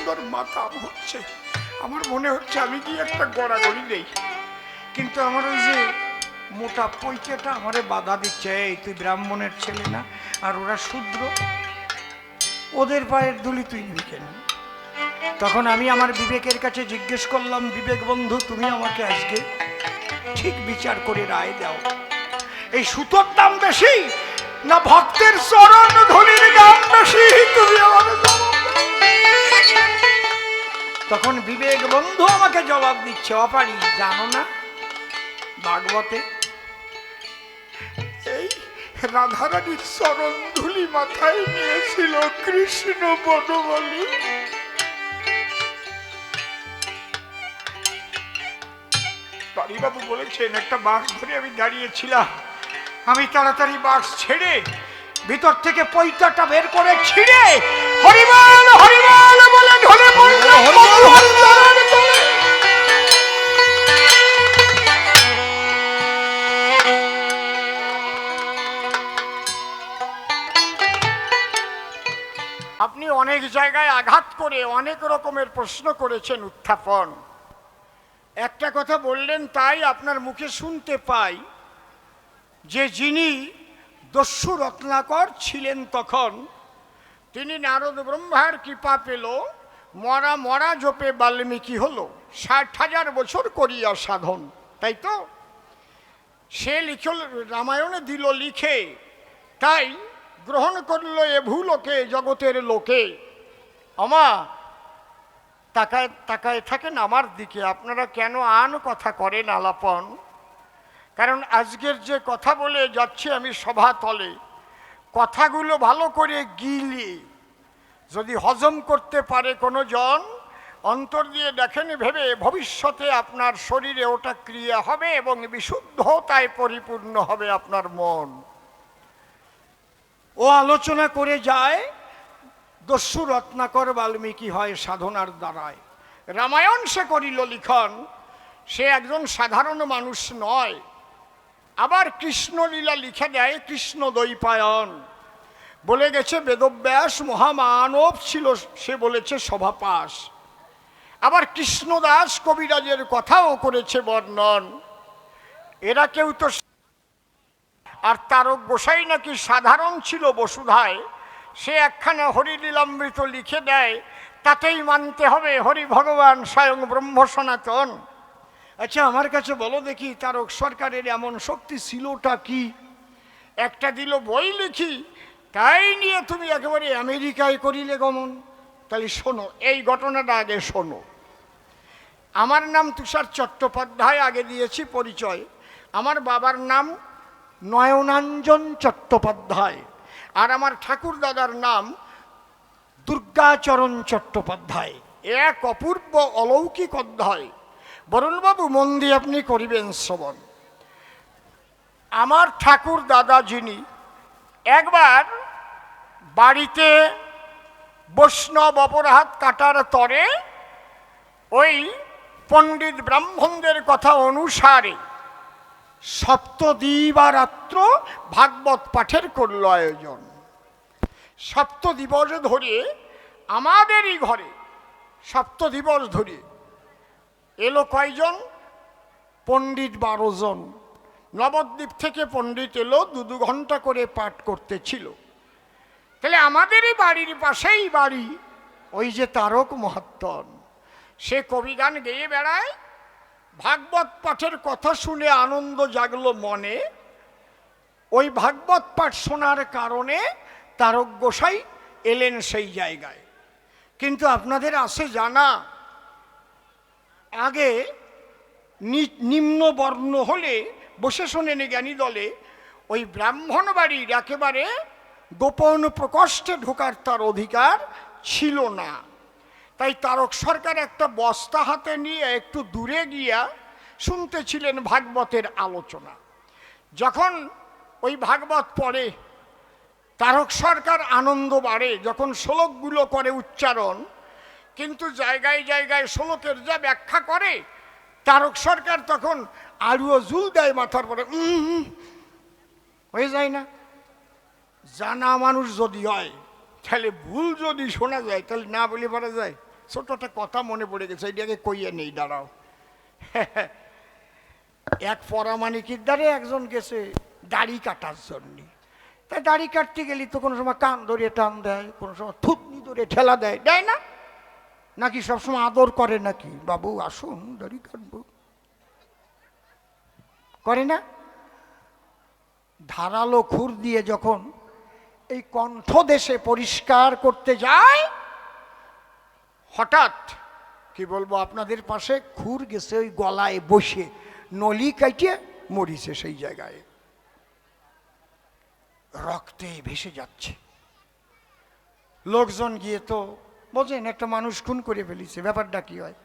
সুন্দর মাতাম হচ্ছে, আমার মনে হচ্ছে আমি কি একটা গড়াগড়ি দেই, কিন্তু আমার ওই যে মোটা পৈতেটা আমারে বাধা দিচ্ছে, এই তুই ব্রাহ্মণের ছেলে না, আর ওরা শূদ্র, ওদের পায়ের ধুলি তুই নিবি কেন? তখন আমি আমার বিবেকের কাছে জিজ্ঞেস করলাম, বিবেক বন্ধু তুমি আমাকে আজকে ঠিক বিচার করে রায় দাও, এই সুতোর দাম বেশি না ভক্তের চরণ ধুলির দাম বেশি? তুমি আমাকে তখন বিবেক বন্ধু আমাকে জবাব দিচ্ছে, অপারি জানো না ভাগবতে এই রাধারানীর চরণ ধুলি মাথায় নিয়েছিল কৃষ্ণ বনমালী। বাবু বলেছেন একটা বাক্স ধরে আমি দাঁড়িয়েছিলাম, আমি তাড়াতাড়ি বাক্স ছেড়ে ভিতর থেকে পৈতাটা বের করে ছিঁড়ে হরিবল হরিবল বলে ঢলে পড়লাম। আপনি অনেক জায়গায় আঘাত করে অনেক রকমের প্রশ্ন করেছেন, উত্থাপন একটা কথা বললেন তাই আপনার মুখে শুনতে পাই যে যিনি দস্যু রত্নাকর ছিলেন তখন তিনি নারদ ব্রহ্মার কৃপা পেল, মরা মরা জপে বাল্মীকি হলো, 60,000 বছর করিয়া সাধন, তাই তো? সে লিখল রামায়ণে দিল লিখে, তাই গ্রহণ করলো এ ভূলোকে জগতের লোকে। আমা তাকায় তাকায় থাকেন আমার দিকে, আপনারা কেন আন কথা করেন আলাপন? কারণ আজকের যে কথা বলে যাচ্ছি আমি সভা তলে, কথাগুলো ভালো করে গিলি যদি হজম করতে পারে কোনো জন, অন্তর দিয়ে দেখেন ভেবে ভবিষ্যতে আপনার শরীরে ওটা ক্রিয়া হবে এবং বিশুদ্ধতায় পরিপূর্ণ হবে আপনার মন। ও আলোচনা করে যায় দস্যু রত্নাকর বাল্মীকি হয় সাধনার দ্বারায়, রামায়ণ সে করিল লিখন, সে একজন সাধারণ মানুষ নয়। আবার কৃষ্ণলীলা লিখে দেয় কৃষ্ণ দ্বৈপায়ন, বলে গেছে বেদব্যাস মহামানব ছিল, সে বলেছে সভাপাস। আবার কৃষ্ণদাস কবিরাজের কথাও করেছে বর্ণন। এরা কেউ তো, আর তারক গোসাই নাকি সাধারণ ছিল বসুধায়, সে একখানা হরিলীলামৃত লিখে দেয়, তাতেই মানতে হবে হরি ভগবান স্বয়ং ব্রহ্ম সনাতন। আচ্ছা আমার কাছে বলো দেখি তারক সরকারের এমন শক্তি ছিলটা কি? একটা দিল বই লিখি, তাই নিয়ে তুমি একেবারে আমেরিকায় করিলে গমন। তাহলে শোনো, এই ঘটনাটা আগে শোনো। আমার নাম তুষার চট্টোপাধ্যায়, আগে দিয়েছি পরিচয়। আমার বাবার নাম নয়নাঞ্জন চট্টোপাধ্যায়, আর আমার ঠাকুর দাদার নাম দুর্গাচরণ চট্টোপাধ্যায়। এক অপূর্ব অলৌকিক অধ্যায়। বরুণবাবু মন দিয়ে আপনি করিবেন শ্রবণ। আমার ঠাকুর দাদা যিনি একবার বাড়িতে বৈষ্ণব অপরাধ কাটার তরে ওই পণ্ডিত ব্রাহ্মণদের কথা অনুসারে সপ্তদিবারাত্র ভাগবত পাঠের করল আয়োজন। সপ্তদিবস ধরে আমাদেরই ঘরে সপ্তদিবস ধরে এলো কয়জন? পণ্ডিত 12 জন। নবদ্বীপ থেকে পণ্ডিত এলো, 2 ঘন্টা করে পাঠ করতেছিল। তাহলে আমাদেরই বাড়ির পাশেই বাড়ি ওই যে তারক মহাত্মন, সে কবিগান গেয়ে বেড়ায়। ভাগবত পাঠের কথা শুনে আনন্দ জাগলো মনে। ওই ভাগবত পাঠ শোনার কারণে তারক গোসাই এলেন সেই জায়গায়। কিন্তু আপনাদের আছে জানা, আগে নিম্ন বর্ণ হলে বসে শোনেন জ্ঞানী দলে, ওই ব্রাহ্মণ বাড়ির একেবারে গোপন প্রকোষ্ঠে ঢোকার তার অধিকার ছিল না। তাই তারক সরকার একটা বস্তা হাতে নিয়ে একটু দূরে গিয়া শুনতেছিলেন ভাগবতের আলোচনা। যখন ওই ভাগবত পড়ে তারক সরকার আনন্দ বাড়ে, যখন শ্লোকগুলো করে উচ্চারণ, কিন্তু জায়গায় জায়গায় শ্লোকের যা ব্যাখ্যা করে তারক সরকার তখন আরুও জুল দেয় মাথার পরে, হয়ে যায় না? জানা মানুষ যদি হয় তাহলে ভুল যদি শোনা যায় তাহলে না বলে পারা যায়? ছোট একটা কথা মনে পড়ে গেছে, এটাকে কইয়ে নেই, দাঁড়াও। এক পরামানিকের দ্বারে একজন গেছে দাড়ি কাটার জন্যে। তাই দাড়ি কাটতে গেলি তো কোনো সময় কান ধরে টান দেয়, কোনো সময় থুতনি ধরে ঠেলা দেয়, দেয় না? নাকি সবসময় আদর করে নাকি, বাবু আসুন দাড়ি কাটবো, করে না? ধারালো খুর দিয়ে যখন এই কণ্ঠ দেশে পরিষ্কার করতে যায়, হঠাৎ কি বলবো আপনাদের পাশে, খুর গেছে ওই গলায় বসে, নলি কাটিয়ে মরিছে সেই জায়গায়, রক্তে ভেসে যাচ্ছে। লোকজন গিয়ে তো বোঝেন একটা মানুষ খুন করে ফেলিছে, ব্যাপারটা কি হয়।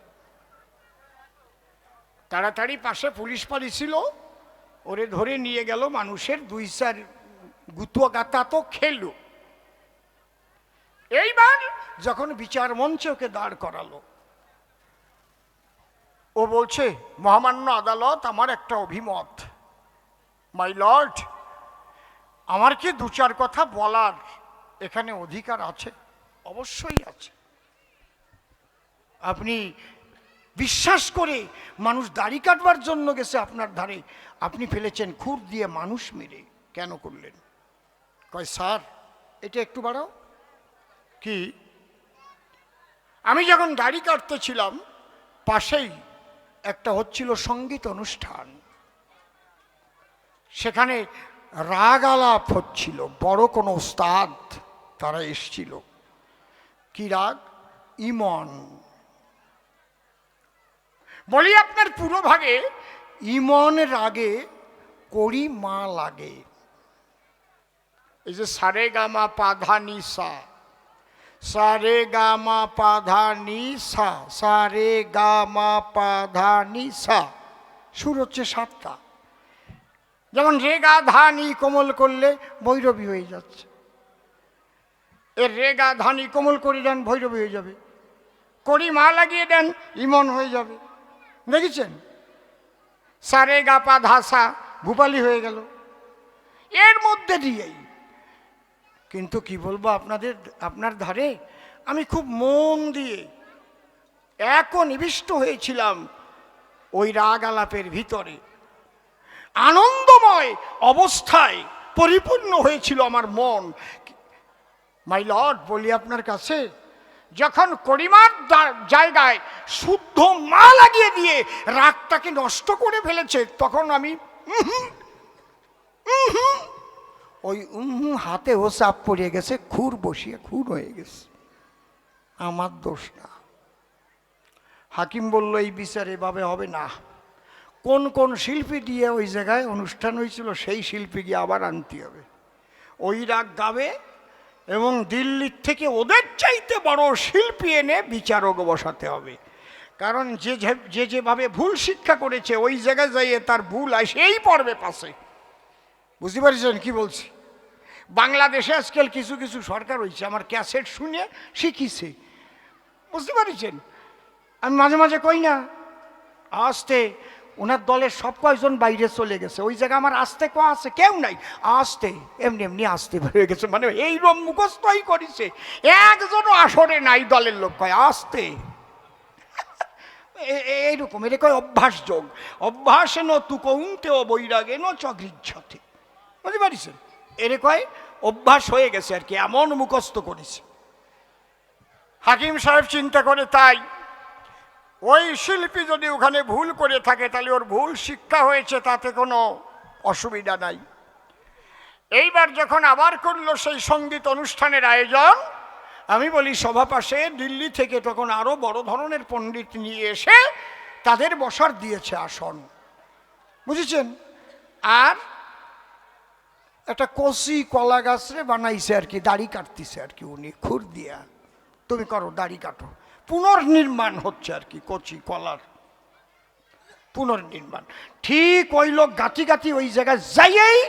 তাড়াতাড়ি পাশে পুলিশ পালি ছিল, ওরে ধরে নিয়ে গেল, মানুষের 2-4 গুতুয়া গাতা তো খেলো। এইবার যখন বিচার মঞ্চে ওকে দাঁড় করালো, ও বলছে, মহামান্য আদালত, আমার একটা অভিমত, মাই লর্ড, আমার কি 2-4 কথা বলার এখানে অধিকার আছে? অবশ্যই আছে। আপনি বিশ্বাস করে মানুষ দাড়ি কাটবার জন্য গেছে আপনার ধারে, আপনি ফেলেছেন খুর দিয়ে মানুষ মেরে, কেন করলেন? কয়, স্যার এটা একটু বাড়াও। কি? আমি যখন দাড়ি কাটতেছিলাম, পাশেই একটা হচ্ছিল সঙ্গীত অনুষ্ঠান, সেখানে রাগ আলাপ হচ্ছিল, বড় কোনো ওস্তাদ তারা এসছিল। কি রাগ? ইমন। বলি, আপনার পুরো ভাগে ইমন রাগে করি মা লাগে। এই যে সারে গামা পাধা নি সা, সারে গামা পাধা নি সা, সারে গামা পাধা নি সা, সুর হচ্ছে 7টা। যেমন রে গা ধা নি কোমল করলে ভৈরবী হয়ে যাচ্ছে, এর রে গা ধা নি কোমল করে দেন ভৈরবী হয়ে যাবে, করি মা লাগিয়ে দেন ইমন হয়ে যাবে। দেখেছেন? সারে গা পা ধাসা ভূপালি হয়ে গেল এর মধ্যে দিয়েই। কিন্তু কি বলবো আপনার ধারে আমি খুব মন দিয়ে একনিবিষ্ট হয়েছিলাম ওই রাগ আলাপের ভিতরে, আনন্দময় অবস্থায় পরিপূর্ণ হয়েছিল আমার মন। মাই লর্ড, বলি আপনার কাছে, যখন করিমার জায়গায় শুদ্ধ মা লাগিয়ে দিয়ে রাগটাকে নষ্ট করে ফেলেছে, তখন আমি ওই হাতেও চাপ পড়ে গেছে, খুর বসিয়ে খুন হয়ে গেছে। আমার দোষ না। হাকিম বলল, এই বিচার এভাবে হবে না। কোন কোন শিল্পী দিয়ে ওই জায়গায় অনুষ্ঠান হয়েছিল, সেই শিল্পী গিয়ে আবার আনতে হবে। ওই রাগ গাবে এবং দিল্লির থেকে ওদের চাইতে বড় শিল্পী এনে বিচারক বসাতে হবে। কারণ যে যেভাবে ভুল শিক্ষা করেছে, ওই জায়গায় যাইয়ে তার ভুল আসেই পড়বে পাশে। বুঝতে পারছেন কি বলছি? বাংলাদেশে আজকাল কিছু কিছু সরকার হয়েছে, আমার ক্যাসেট শুনে শিখিছে। বুঝতে পারছেন? আমি মাঝে মাঝে কই না, আসতে ওনার দলের সব কয়জন বাইরে চলে গেছে, ওই জায়গায় আমার আসতে ক আছে, কেউ নাই, আসতে এমনি এমনি আসতে হয়ে গেছে, মানে এইরকম মুখস্থই করেছে, একজনও আসরে নাই দলের লোক, কয় আসতে। এইরকম এটা কয় অভ্যাস যোগ, অভ্যাসে ন তু কৌন্তে ও বৈরাগে ন চগৃহ্যতে। বুঝতে পারছেন? এর কয় অভ্যাস হয়ে গেছে আর কি, এমন মুখস্থ করেছে। হাকিম সাহেব চিন্তা করে, তাই ওই শিল্পী যদি ওখানে ভুল করে থাকে, তাহলে ওর ভুল শিক্ষা হয়েছে, তাতে কোনো অসুবিধা নাই। এইবার যখন আবার করলো সেই সঙ্গীত অনুষ্ঠানের আয়োজন, আমি বলি সভা পাশে দিল্লি থেকে তখন আরো বড় ধরনের পণ্ডিত নিয়ে এসে তাদের বসার দিয়েছে আসন, বুঝেছেন? আর একটা কচি কলা গাছরে বানাইছে আর কি, দাড়ি কাটতেছে আর কি, উনি খুর দিয়া, তুমি করো দাড়ি কাটো, পুনর্নির্মাণ হচ্ছে আর কি, কচি কলার পুনর্নির্মাণ। ঠিক ওই লোক গাতি গাতি ওই জায়গায় যাইয়েই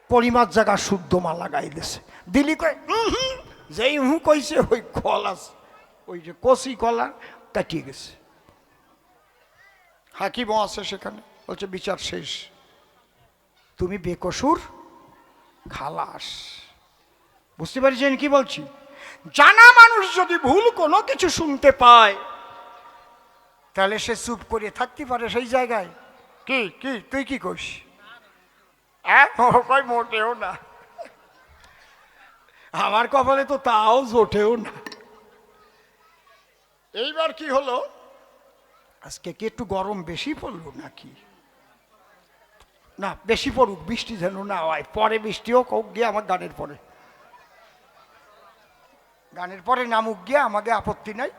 পরিমার জায়গা শুদ্ধ মা লাগাই দিছে। দিল্লি কয় যেই কইছে, ওই কলা, ওই যে কচি কলা কাটিয়ে গেছে। হাকিমও আছে সেখানে, বলছে বিচার শেষ, তুমি বেকসুর খালাস। বুঝতে পারছেন কি বলছি? জানা মানুষ যদি ভুল কোনো কিছু শুনতে পায় তাহলে সে চুপ করে থাকতে পারে সেই জায়গায়? কি কি তুই কি কইস? কই মোটেও না, আমার কপালে তো তাও জোটেও না। এইবার কি হলো, আজকে কি একটু গরম বেশি পড়লো নাকি? না বেশি পড়ুক, বৃষ্টি যেন না হয়, পরে বৃষ্টিও হোক গিয়ে আমার গানের পরে, গানের পরে নামুক গিয়ে আমাকে আপত্তি নাই।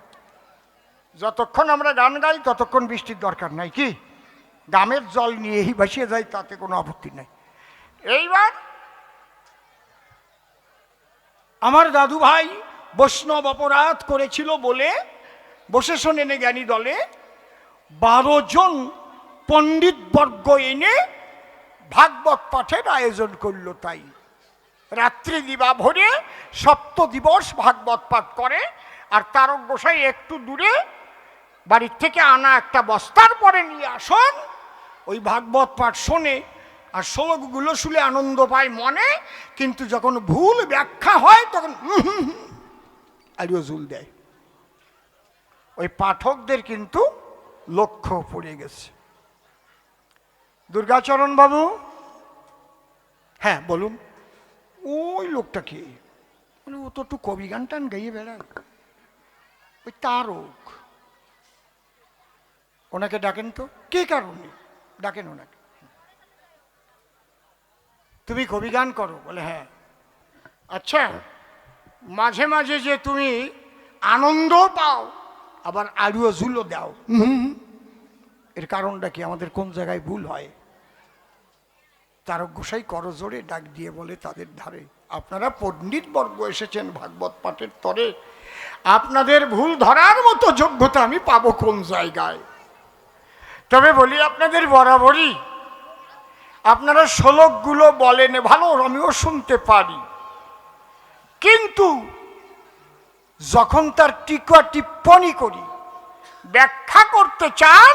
যতক্ষণ আমরা গান গাই ততক্ষণ বৃষ্টির দরকার নাই, কি গামের জল নিয়েই ভাসিয়ে যায়, তাতে কোনো আপত্তি নাই। এইবার আমার দাদু ভাই বৈষ্ণব অপরাধ করেছিল বলে বসে শোনেন জ্ঞানী দলে 12 জন পণ্ডিত বর্গ এনে ভাগবত পাঠের আয়োজন করল। তাই রাত্রি দিবা ভরে সপ্ত দিবস ভাগবত পাঠ করে। আর তারক গোসাই একটু দূরে বাড়ির থেকে আনা একটা বস্তার পরে নিয়ে আসুন, ওই ভাগবত পাঠ শোনে আর শ্লোকগুলো শুনে আনন্দ পায় মনে, কিন্তু যখন ভুল ব্যাখ্যা হয় তখন আরিও জুল দেয়। ওই পাঠকদের কিন্তু লক্ষ্য পড়ে গেছে। দুর্গাচরণ বাবু, হ্যাঁ বলুন, ওই লোকটা কি? মানে ও তো একটু কবি গান টান গাইয়ে বেড়ায়, ওই তারক, ওনাকে ডাকেন তো। কি কারণে ডাকেন ওনাকে? তুমি কবি গান করো? বলে হ্যাঁ। আচ্ছা, মাঝে মাঝে যে তুমি আনন্দ পাও আবার আলুও ঝুলো দাও, এর কারণটা কি? আমাদের কোন জায়গায় ভুল হয়? তারক গোসাই করজোড়ে ডাক দিয়ে বলে তাদের ধারে, আপনারা পণ্ডিত বর্গ এসেছেন ভাগবত পাঠের তরে, আপনাদের ভুল ধরার মতো যোগ্যতা আমি পাবো কোন জায়গায়? তবে বলি আপনাদের বরাবরই আপনারা শ্লোকগুলো বলেন ভালো, আমিও শুনতে পারি, কিন্তু যখন তার টিকা টিপ্পণী করি, ব্যাখ্যা করতে চান,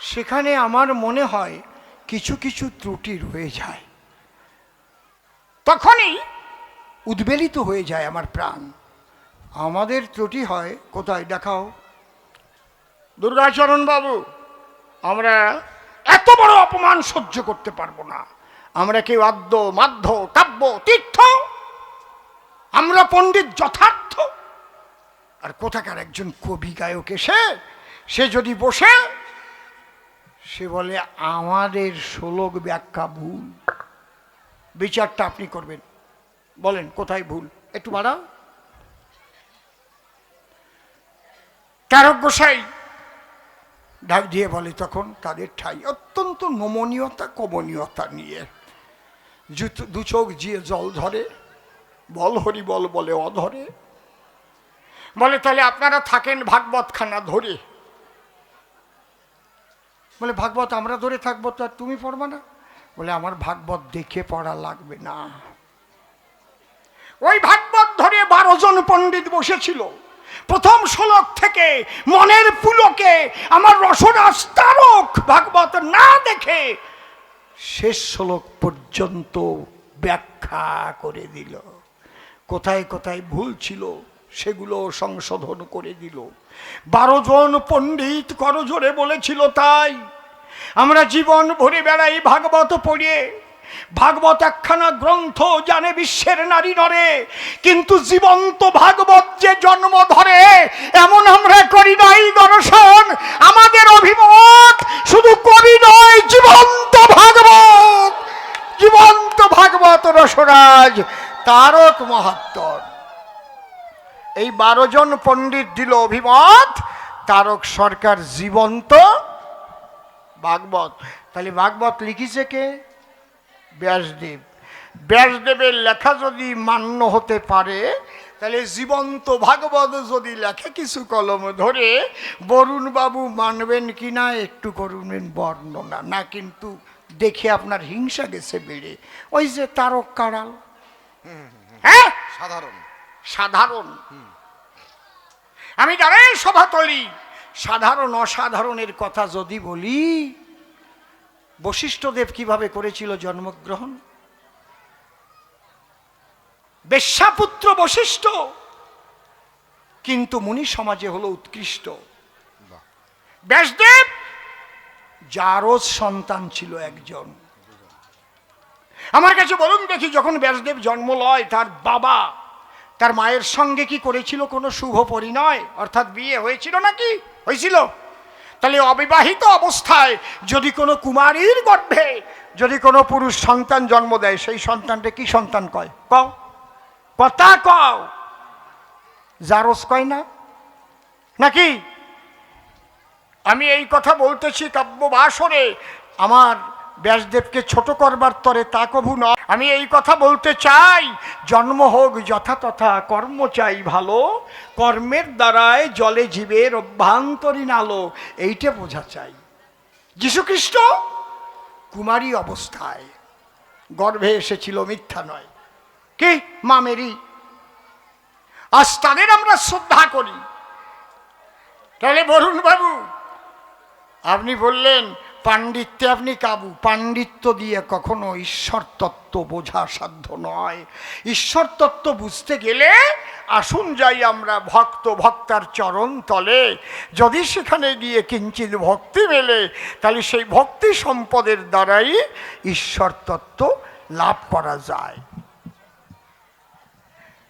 সেখানে আমার মনে হয় কিছু কিছু ত্রুটি রয়ে যায়, তখনই উদ্বেলিত হয়ে যায় আমার প্রাণ। আমাদের ত্রুটি হয় কোথায় দেখাও? দুর্গাচরণ বাবু, আমরা এত বড় অপমান সহ্য করতে পারবো না। আমরা কেউ আদ্য মাধ্য কাব্য তীর্থ, আমরা পণ্ডিত যথার্থ। আর কোথাকার একজন কবি গায়ক এসে সে যদি বসে সে বলে আমাদের শ্লোক ব্যাখ্যা ভুল, বিচারটা আপনি করবেন, বলেন কোথায় ভুল, একটু বাড়াও। তারক গোসাই ডাক দিয়ে বলে তখন তাদের ঠাই অত্যন্ত নমনীয়তা কমনীয়তা নিয়ে, দু চোখ জিয়ে জল ধরে, বল হরি বল বলে অধরে, বলে তাহলে আপনারা থাকেন ভাগবত খানা ধরে। বলে ভাগবত আমরা ধরে থাকবো তো আর তুমি পড়বা না? বলে আমার ভাগবত দেখে পড়া লাগবে না। ওই ভাগবত ধরে 12 জন পণ্ডিত বসেছিল। প্রথম শ্লোক থেকে মনের পুলকে আমার রসরাজ তারক ভাগবত না দেখে শেষ শ্লোক পর্যন্ত ব্যাখ্যা করে দিল। কোথায় কোথায় ভুল ছিল সেগুলো সংশোধন করে দিল। 12 জন পণ্ডিত করজোড়ে বলেছিল, তাই আমরা জীবন ভরে বেড়াই ভাগবত পড়িয়ে। ভাগবত একখানা গ্রন্থ জানে বিশ্বের নারী নরে, কিন্তু জীবন্ত ভাগবত যে জন্ম ধরে এমন আমরা করি নাই দর্শন। আমাদের অভিমত শুধু কবি নয়, জীবন্ত ভাগবত, জীবন্ত ভাগবত রসরাজ তারক মহাত্তর। এই 12 জন পণ্ডিত দিল অভিমত, তারক সরকার জীবন্ত ভাগবত। তাহলে ভাগবত লিখিছে কে? ব্যাসদেব। ব্যাসদেবের লেখা যদি মান্য হতে পারে, তাহলে জীবন্ত ভাগবত যদি লেখে কিছু কলম ধরে, বরুণ বাবু মানবেন কিনা একটু করবেন বর্ণনা না, কিন্তু দেখে আপনার হিংসা গেছে বেড়ে। ওই যে তারক কাড়াল, হ্যাঁ সাধারণ সাধারণ, আমি জানেন সভাতলি সাধারণ অসাধারণের কথা যদি বলি, বশিষ্ঠদেব কিভাবে করেছিল জন্মগ্রহণ? বেশ্যাপুত্র বশিষ্ঠ কিন্তু মুনি সমাজে হলো উৎকৃষ্ট। ব্যাসদেব জারজ সন্তান ছিল একজন। আমার কাছে বলুন দেখি, যখন ব্যাসদেব জন্ম লয়, তার বাবা তার মায়ের সঙ্গে কি করেছিল কোনো শুভ পরিণয়, অর্থাৎ বিয়ে হয়েছিল নাকি? হয়েছিল? তাহলে অবিবাহিত অবস্থায় যদি কোনো কুমারীর গর্ভে যদি কোনো পুরুষ সন্তান জন্ম দেয়, সেই সন্তানটা কি সন্তান কয়? কও, কথা কও। জারজ কয় না নাকি? আমি এই কথা বলতেছি কাব্যবাসরে, আমার ব্যাসদেবকে ছোট করবার তরে তা কভু নয়। আমি এই কথা বলতে চাই, জন্ম হোক যথাতথা, কর্ম চাই ভালো, কর্মের দ্বারায় জলে জীবের অভ্যন্তরীণ আলো, এইটা বোঝা চাই। যীশুখ্রিস্ট কুমারী অবস্থায় গর্ভে এসেছিল, মিথ্যা নয়। কি মা মেরি, আজ তাদের আমরা শ্রদ্ধা করি। তাহলে বরুণ বাবু, আপনি বললেন পাণ্ডিত্যে আপনি কাবু। পাণ্ডিত্য দিয়ে কখনো ঈশ্বর তত্ত্ব বোঝা সাধ্য নয়। ঈশ্বর তত্ত্ব বুঝতে গেলে আসুন যাই আমরা ভক্ত ভক্তার চরণ তলে। যদি সেখানে গিয়ে কিঞ্চিৎ ভক্তি মেলে, তাহলে সেই ভক্তি সম্পদের দ্বারাই ঈশ্বর তত্ত্ব লাভ করা যায়।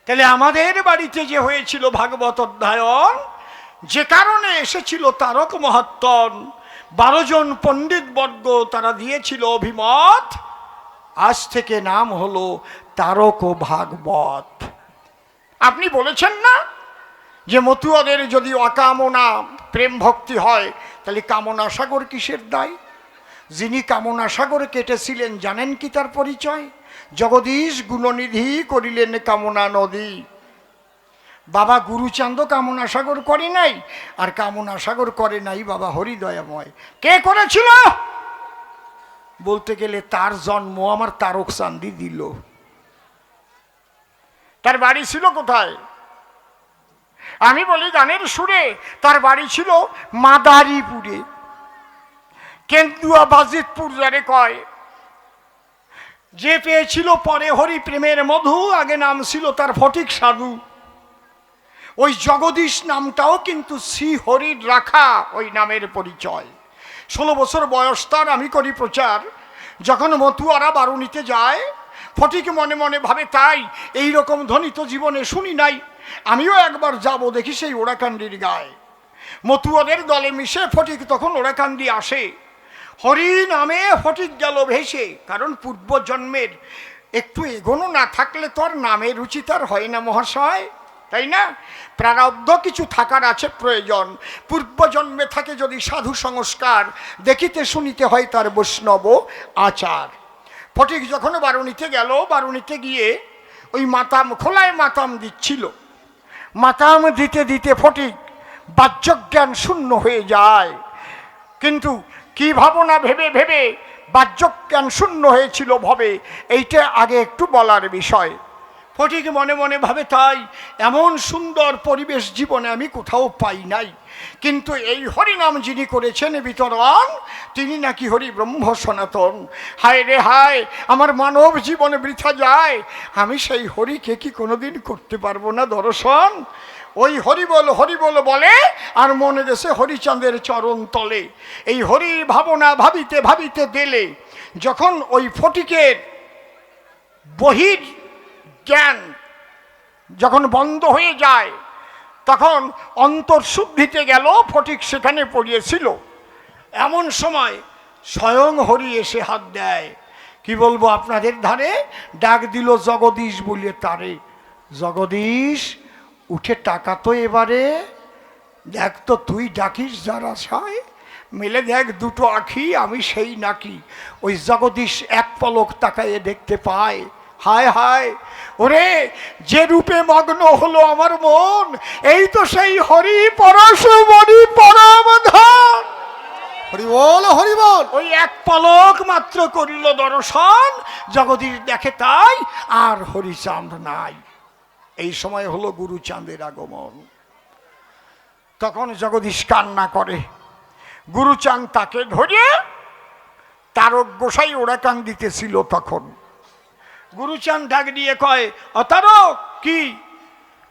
তাহলে আমাদের বাড়িতে যে হয়েছিল ভাগবত অধ্যয়ন, যে কারণে এসেছিল তারক মহাত্মন, 12 জন পণ্ডিত বর্গ তারা দিয়েছিল অভিমত, আজ থেকে নাম হলো তারক ভাগবত। আপনি বলেছেন না যে মতুয়াদের যদি অকামনা প্রেম ভক্তি হয়, তাহলে কামনা সাগর কিসের দায়? যিনি কামনা সাগর কেটেছিলেন জানেন কি তার পরিচয়? জগদীশ গুণনিধি করিলেন কামনা নদী। বাবা গুরুচাঁদ কামনা সাগর করে নাই, আর কামনা সাগর করে নাই বাবা হরিদয়াময়। কে করেছিল? বলতে গেলে তার জন্ম আমার তারক চাঁদি দিল। তার বাড়ি ছিল কোথায়? আমি বলি গানের সুরে, তার বাড়ি ছিল মাদারীপুরে, কেন্দুয়া বাজিতপুর যারে কয়। যে পেয়েছিল পরে হরি প্রেমের মধু, আগে নাম ছিল তার ফটিক সাধু। ওই জগদীশ নামটাও কিন্তু শ্রী হরির রাখা, ওই নামের পরিচয়। 16 বছর বয়স তার, আমি করি প্রচার। যখন মতুয়ারা বারুণীতে যায়, ফটিক মনে মনে ভাবে তাই এই রকম ধ্বনি তো জীবনে শুনি নাই, আমিও একবার যাব দেখি সেই ওড়াকান্দির গায়ে। মতুয়াদের দলে মিশে ফটিক তখন ওড়াকান্দি আসে। হরি নামে ফটিক গেল ভেসে, কারণ পূর্বজন্মের একটু এগোনো না থাকলে তো আর নামের রুচি তার হয় না মহাশয়, তাই না? প্রারব্ধ কিছু থাকার আছে প্রয়োজন। পূর্বজন্মে থাকে যদি সাধু সংস্কার, দেখিতে শুনিতে হয় তার বৈষ্ণব আচার। ফটিক যখন বারুণীতে গেল, বারুণীতে গিয়ে ওই মাতাম খোলায় মাতাম দিচ্ছিল। মাতাম দিতে দিতে ফটিক বাহ্যজ্ঞান শূন্য হয়ে যায়। কিন্তু কি ভাবনা ভেবে ভেবে বাহ্যজ্ঞান শূন্য হয়েছিল ভবে, এইটা আগে একটু বলার বিষয়। ফটিক মনে মনে ভাবে তাই এমন সুন্দর পরিবেশ জীবনে আমি কোথাও পাই নাই, কিন্তু এই হরিনাম যিনি করেছেন বিতরণ, তিনি নাকি হরি ব্রহ্ম সনাতন। হায় রে হায়, আমার মানব জীবনে বৃথা যায়, আমি সেই হরিকে কি কোনোদিন করতে পারবো না দর্শন? ওই হরি বল বলে আর মনে গেছে হরিচাঁদের চরণ তলে। এই হরি ভাবনা ভাবিতে ভাবিতে দিলে যখন ওই ফটিকের বহির জ্ঞান যখন বন্ধ হয়ে যায়, তখন অন্তর্শুদ্ধিতে গেল। ফটিক সেখানে পড়িয়েছিল। এমন সময় স্বয়ং হরি এসে হাত দেয়। কি বলবো আপনাদের ধারে, ডাক দিল জগদীশ বলিয়ে তারে। জগদীশ উঠে টাকা তো এবারে, দেখ তো তুই ডাকিস যারা ছায়, মেলে দেখ দুটো আখি, আমি সেই নাকি। ওই জগদীশ এক পলক তাকায়ে দেখতে পায়, হায় হায় ওরে, যে রূপে মগ্ন হলো আমার মন, এই তো সেই হরি পরশমণি পরম ধন। হরি বল হরি বল। ওই এক পলক মাত্র করিল দর্শন, জগদীশ দেখে তাই আর হরিচাঁদ নাই। এই সময় হলো গুরুচাঁদের আগমন। তখন জগদীশ কান্না করে। গুরুচাঁদ তাকে ধরে, তারক গোসাই ওড়াকান দিতেছিল তখন। গুরুচাঁদ ডাক দিয়ে কয়, অতারক কি?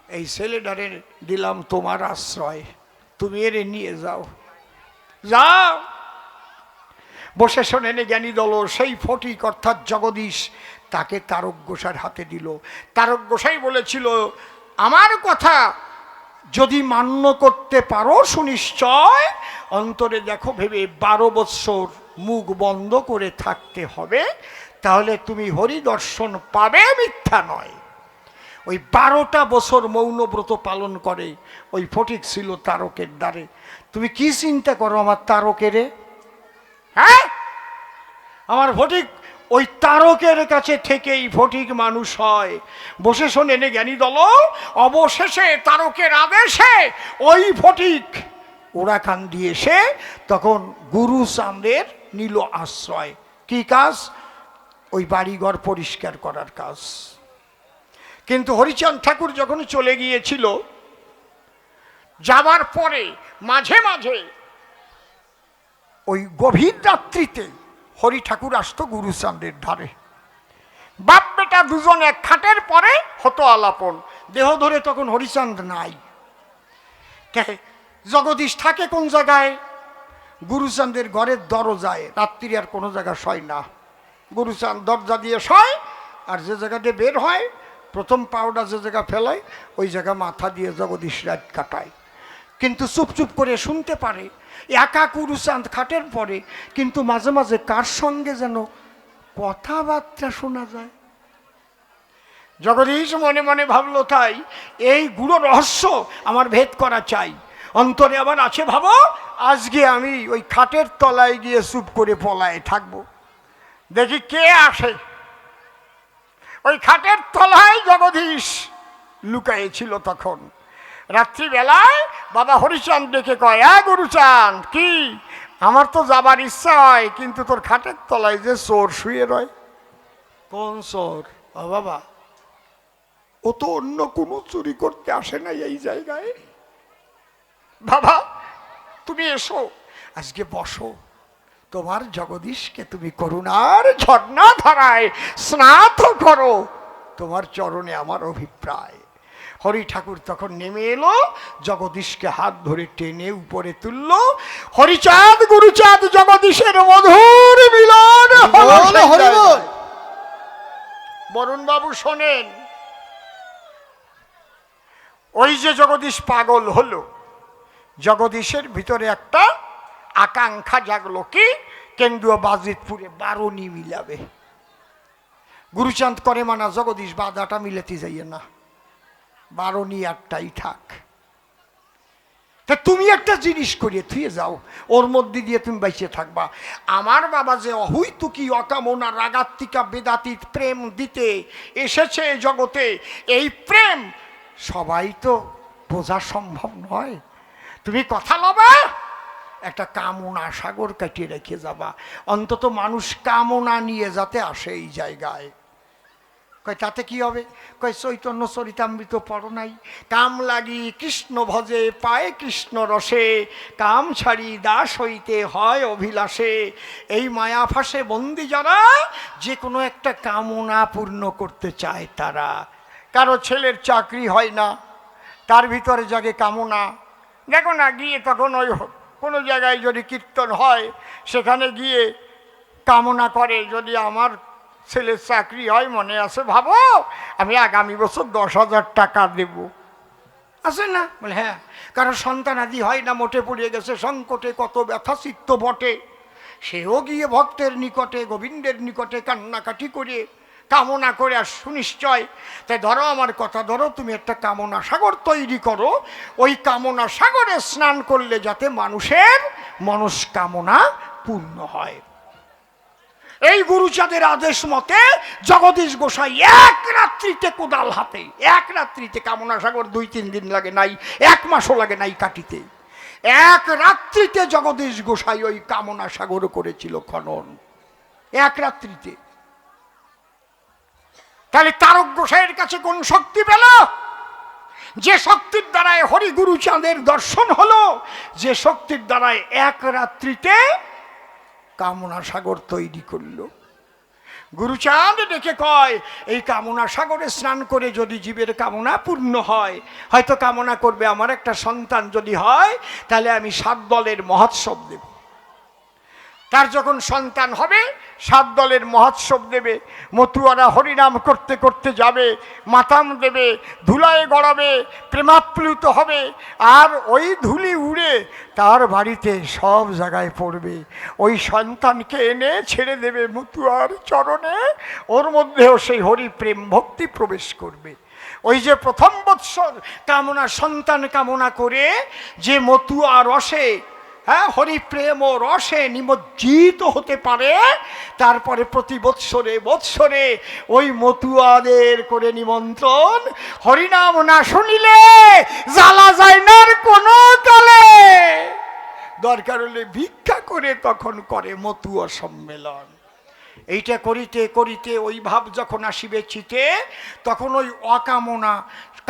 এই ছেলেটারে দিলাম তোমার আশ্রয়, তুমি এরে নিয়ে যাও। যাও। বসে শোনেন জ্ঞানী দল সেই ফটিক অর্থাৎ জগদীশ তাকে তারক গোসাইয়ের হাতে দিল। তারক গোসাই বলেছিল, আমার কথা যদি মান্য করতে পারো সুনিশ্চয়, অন্তরে দেখো ভেবে 12 বৎসর মুখ বন্ধ করে থাকতে হবে, তাহলে তুমি হরি দর্শন পাবে, মিথ্যা নয়। ওই 12টা বছর মৌনব্রত পালন করে ওই ফটিক ছিল তারকের দ্বারে। তুমি কি চিন্তা করো আমার তারকেরে? হ্যাঁ, আমার ফটিক ওই তারকের কাছে থেকেই ফটিক মানুষ হয়। বসে শোনেন জ্ঞানী দল, অবশেষে তারকের আদেশে ওই ফটিক ওরাখান দিয়ে এসে তখন গুরু চাঁদের নিল আশ্রয়। কি কাজ? ওই বাড়িঘর পরিষ্কার করার কাজ। কিন্তু হরিচাঁদ ঠাকুর যখন চলে গিয়েছিল, যাবার পরে মাঝে মাঝে ওই গভীর রাত্রিতে হরি ঠাকুর আসতো গুরুচাঁদের ধারে। বাপ বেটা দুজন এক খাটের পরে হতো আলাপন। দেহ ধরে তখন হরিচাঁদ নাই। জগদীশ থাকে কোন জায়গায়? গুরুচাঁদের ঘরের দরজায়। রাত্রি আর কোনো জায়গা শয় না। গুরুচাঁদ দরজা দিয়ে শয়, আর যে জায়গাতে বের হয় প্রথম পাউডার যে জায়গা ফেলায় ওই জায়গা মাথা দিয়ে জগদীশ রাত কাটায়। কিন্তু চুপ চুপ করে শুনতে পারে একা গুরুচাঁদ খাটের পরে, কিন্তু মাঝে মাঝে কার সঙ্গে যেন কথাবার্তা শোনা যায়। জগদীশ মনে মনে ভাবলো, তাই এই গুরু রহস্য আমার ভেদ করা চাই। অন্তরে আবার আছে, ভাবো আজকে আমি ওই খাটের তলায় গিয়ে চুপ করে পলায় থাকবো, দেখি কে আসে। ওই খাটের তলায় জগদীশ লুকাইছিল। তখন রাত্রিবেলায় বাবা হরিচাঁদ ডেকে কয়, গুরুচাঁদ, কি? আমার তো যাবার ইচ্ছা হয়, কিন্তু তোর খাটের তলায় যে চোর শুয়ে রয়। কোন চোর? ও বাবা, ও তো অন্য কোনো চুরি করতে আসে না এই জায়গায়। বাবা তুমি এসো, আজকে বসো, তোমার জগদীশকে তুমি করুণার ঝর্ণা ধারায় স্নাত করো, তোমার চরণে আমার অভিপ্রায়। হরি ঠাকুর তখন নেমে এলো, জগদীশকে হাত ধরে টেনে উপরে তুলল। হরিচাঁদ গুরুচাঁদ জগদীশের মধুর মিলন হলো। বরুণ বাবু শোনেন, ওই যে জগদীশ পাগল হলো, জগদীশের ভিতরে একটা আকাঙ্ক্ষা জাগলো, কি? কেন্দ্রীয় বাজিতপুরে 12 মিলাবে। গুরুচাঁদ করে মানা, জগদীশ বাধাটা মিলাতে যাইয়ে না, 12 একটাই থাক। তা তুমি একটা জিনিস করিয়ে থুয়ে যাও, ওর মধ্যে দিয়ে তুমি বাইচে থাকবা। আমার বাবা যে অহৈতুকী অকামনা রাগাত্মিকা বেদাতীত প্রেম দিতে এসেছে জগতে, এই প্রেম সবাই তো বোঝা সম্ভব নয়। তুমি কথা লবা, একটা কামনা সাগর কাটিয়ে রেখে যাবা। অন্তত মানুষ কামনা নিয়ে যাতে আসে এই জায়গায়। কয় তাতে কি হবে? কয় চৈতন্য চরিতামৃত পড়ো নাই? কাম লাগি কৃষ্ণ ভজে পায় কৃষ্ণ রসে, কাম ছাড়ি দাস হইতে হয় অভিলাষে। এই মায়া ফাঁসে বন্দি যারা, যে কোনো একটা কামনা পূর্ণ করতে চায় তারা। কারো ছেলের চাকরি হয় না, তার ভিতরে জাগে কামনা। দেখো না, গিয়ে তখন ওই কোনো জায়গায় যদি কীর্তন হয়, সেখানে গিয়ে কামনা করে, যদি আমার ছেলের চাকরি হয়, মনে আছে ভাবো আমি আগামী বছর 10,000 টাকা দেব। আছে না? বলে হ্যাঁ। কারণ সন্তানাদি হয় না, মোটে পড়িয়ে গেছে, সংকটে কত ব্যথা চিত্ত বটে, সেও গিয়ে ভক্তের নিকটে গোবিন্দের নিকটে কান্নাকাটি করে কামনা করে আর সুনিশ্চয়। তাই ধরো আমার কথা, ধরো তুমি একটা কামনা সাগর তৈরি করো, ওই কামনা সাগরে স্নান করলে যাতে মানুষের মনস্কামনা পূর্ণ হয়। এই গুরুচাঁদের আদেশ মতে জগদীশ গোসাই এক রাত্রিতে কোদাল হাতে, এক রাত্রিতে, কামনা সাগর 2-3 দিন লাগে নাই, 1 মাসও লাগে নাই কাটিতে, এক রাত্রিতে জগদীশ গোসাই ওই কামনা সাগর করেছিল খনন, এক রাত্রিতে। তাহলে তারক গোসাইয়ের কাছে কোন শক্তি পেল? যে শক্তির দ্বারায় হরি গুরুচাঁদের দর্শন হলো, যে শক্তির দ্বারায় এক রাত্রিতে কামনা সাগর তৈরি করল। গুরুচাঁদ ডেকে কয়, এই কামনা সাগরে স্নান করে যদি জীবের কামনা পূর্ণ হয়, হয়তো কামনা করবে আমার একটা সন্তান যদি হয় তাহলে আমি 7 দলের মহোৎসব দেব। তার যখন সন্তান হবে 7 দলের মহোৎসব দেবে। মতুয়ারা হরিনাম করতে করতে যাবে, মাতাম দেবে, ধুলায় গড়াবে, প্রেমাপ্লুত হবে, আর ওই ধুলি উড়ে তার বাড়িতে সব জায়গায় পড়বে। ওই সন্তানকে এনে ছেড়ে দেবে মতুয়ার চরণে, ওর মধ্যেও সেই হরি প্রেম ভক্তি প্রবেশ করবে। ওই যে প্রথম বৎসর কামনা সন্তান কামনা করে যে মতুয়া রসে, হ্যাঁ, হরিপ্রেম ও রসে নিমজ্জিত হতে পারে, তারপরে প্রতি বৎসরে বৎসরে ওই মতুয়াদের করে নিমন্ত্রণ, হরিনাম না শুনিলে জ্বালা যায় না কোনো কালে, দরকার হলে ভিক্ষা করে তখন করে মতুয়া সম্মেলন। এইটা করিতে করিতে ওই ভাব যখন আসিবে চিতে, তখন ওই অকামনা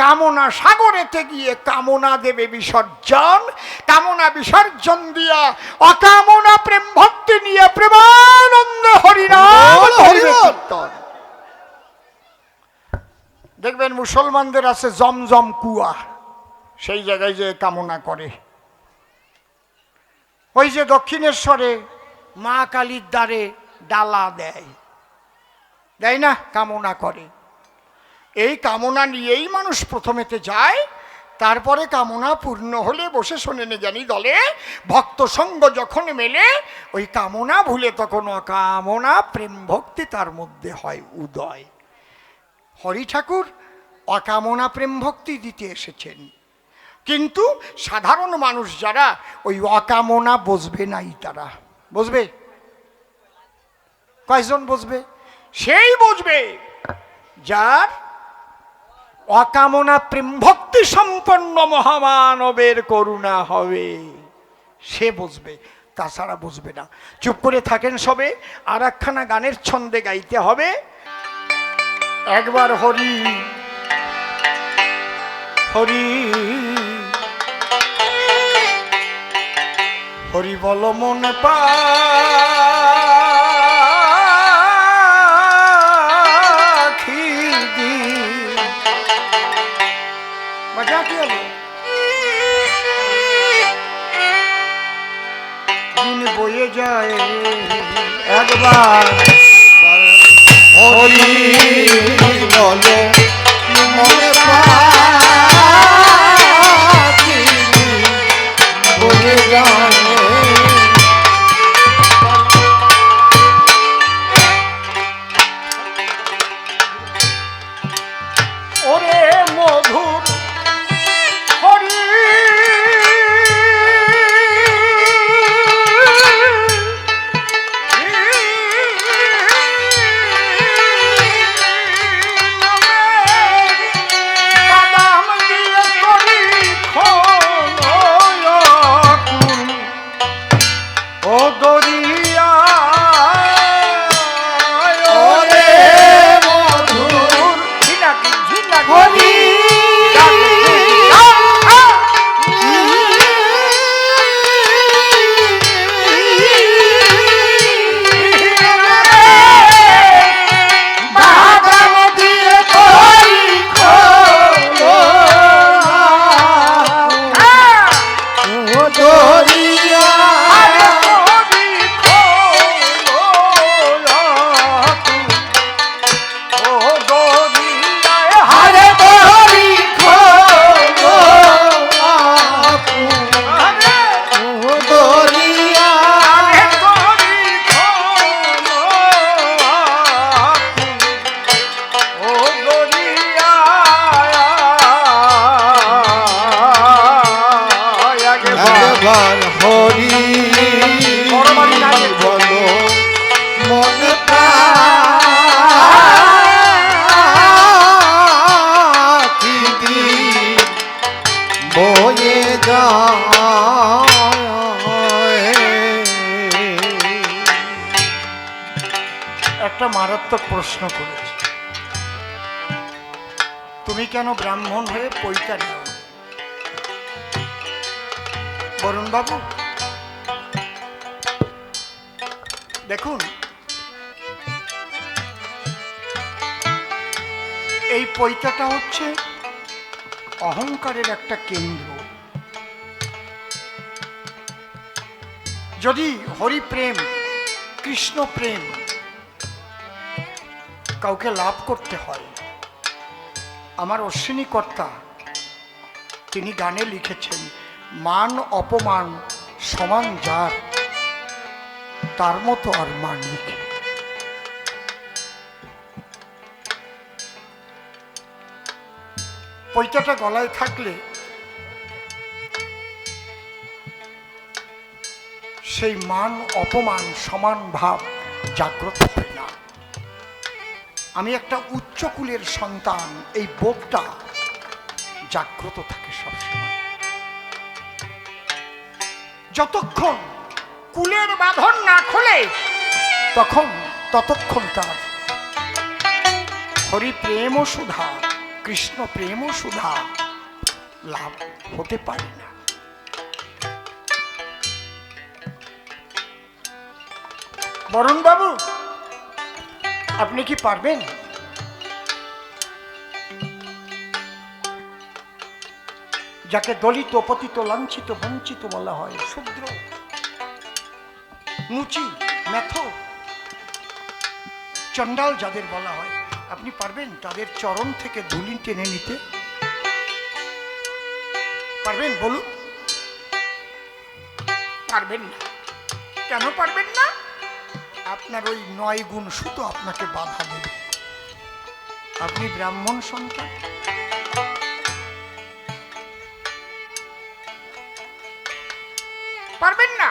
কামনা সাগরেতে গিয়ে কামনা দেবে বিসর্জন। কামনা বিসর্জন দিয়া অকামনা প্রেম ভক্তি নিয়ে প্রেমানন্দ হরিনাম কীর্তন। দেখবেন মুসলমানদের আছে জমজম কুয়া, সেই জায়গায় যে কামনা করে। ওই যে দক্ষিণেশ্বরে মা কালীর দ্বারে ডালা দেয়, দেয় না, কামনা করে। এই কামনা নিয়েই মানুষ প্রথমেতে যায়, তারপরে কামনা পূর্ণ হলে বসে শোনেন জ্ঞানী দলে ভক্ত সঙ্গ যখন মেলে, ওই কামনা ভুলে তখন অকামনা প্রেম ভক্তি তার মধ্যে হয় উদয়। হরি ঠাকুর অকামনা প্রেম ভক্তি দিতে এসেছেন, কিন্তু সাধারণ মানুষ যারা ওই অকামনা বুঝবে নাই, তারা বুঝবে কয়জন বুঝবে? সেই বুঝবে যার অকামনা প্রেম ভক্তি সম্পন্ন মহামানবের করুণা হবে, সে বুঝবে, তাছাড়া বুঝবে না। চুপ করে থাকেন সবে, আর একখানা গানের ছন্দে গাইতে হবে। একবার হরি হরি হরি বল মন পা দিন বয়ে যায় একবার হরি বলো মনে পাখি বয়ে যায়। ওরে মধুর হরি একটা মারাত্মক প্রশ্ন করেছি, তুমি কেন ব্রাহ্মণ হয়ে পৈতা নাও? বরুণ বাবু দেখুন, এই পৈতাটা হচ্ছে অহংকারের একটা কেন্দ্র। যদি হরি প্রেম, কৃষ্ণ প্রেম কাউকে লাভ করতে হয়, আমার অশ্বিনী কর্তা তিনি গানে লিখেছেন, মান অপমান সমান যার, তার মতো আর মানিক। পৈতাটা গলায় থাকলে সেই মান অপমান সমান ভাব জাগ্রত হয় না। আমি একটা উচ্চ কুলের সন্তান, এই বোধটা জাগ্রত থাকে সবসময়। যতক্ষণ কুলের বাঁধন না খোলে ততক্ষণ তার হরি প্রেম ও সুধা, কৃষ্ণ প্রেম ও সুধা লাভ হতে পারে না। বরুণ বাবু, আপনি কি পারবেন? যাকে দলিত, পতিত, লাঞ্ছিত, বঞ্চিত বলা হয়, শূদ্র, মুচি, মেথো, চণ্ডাল যাদের বলা হয়, আপনি পারবেন তাদের চরণ থেকে ধুলি টেনে নিতে? পারবেন? বলুন। পারবেন না। কেন পারবেন না? আপনার ওই 9 গুণ শুধু আপনাকে বাধা দেবে। আপনি ব্রাহ্মণ সন্তান, পারবেন না।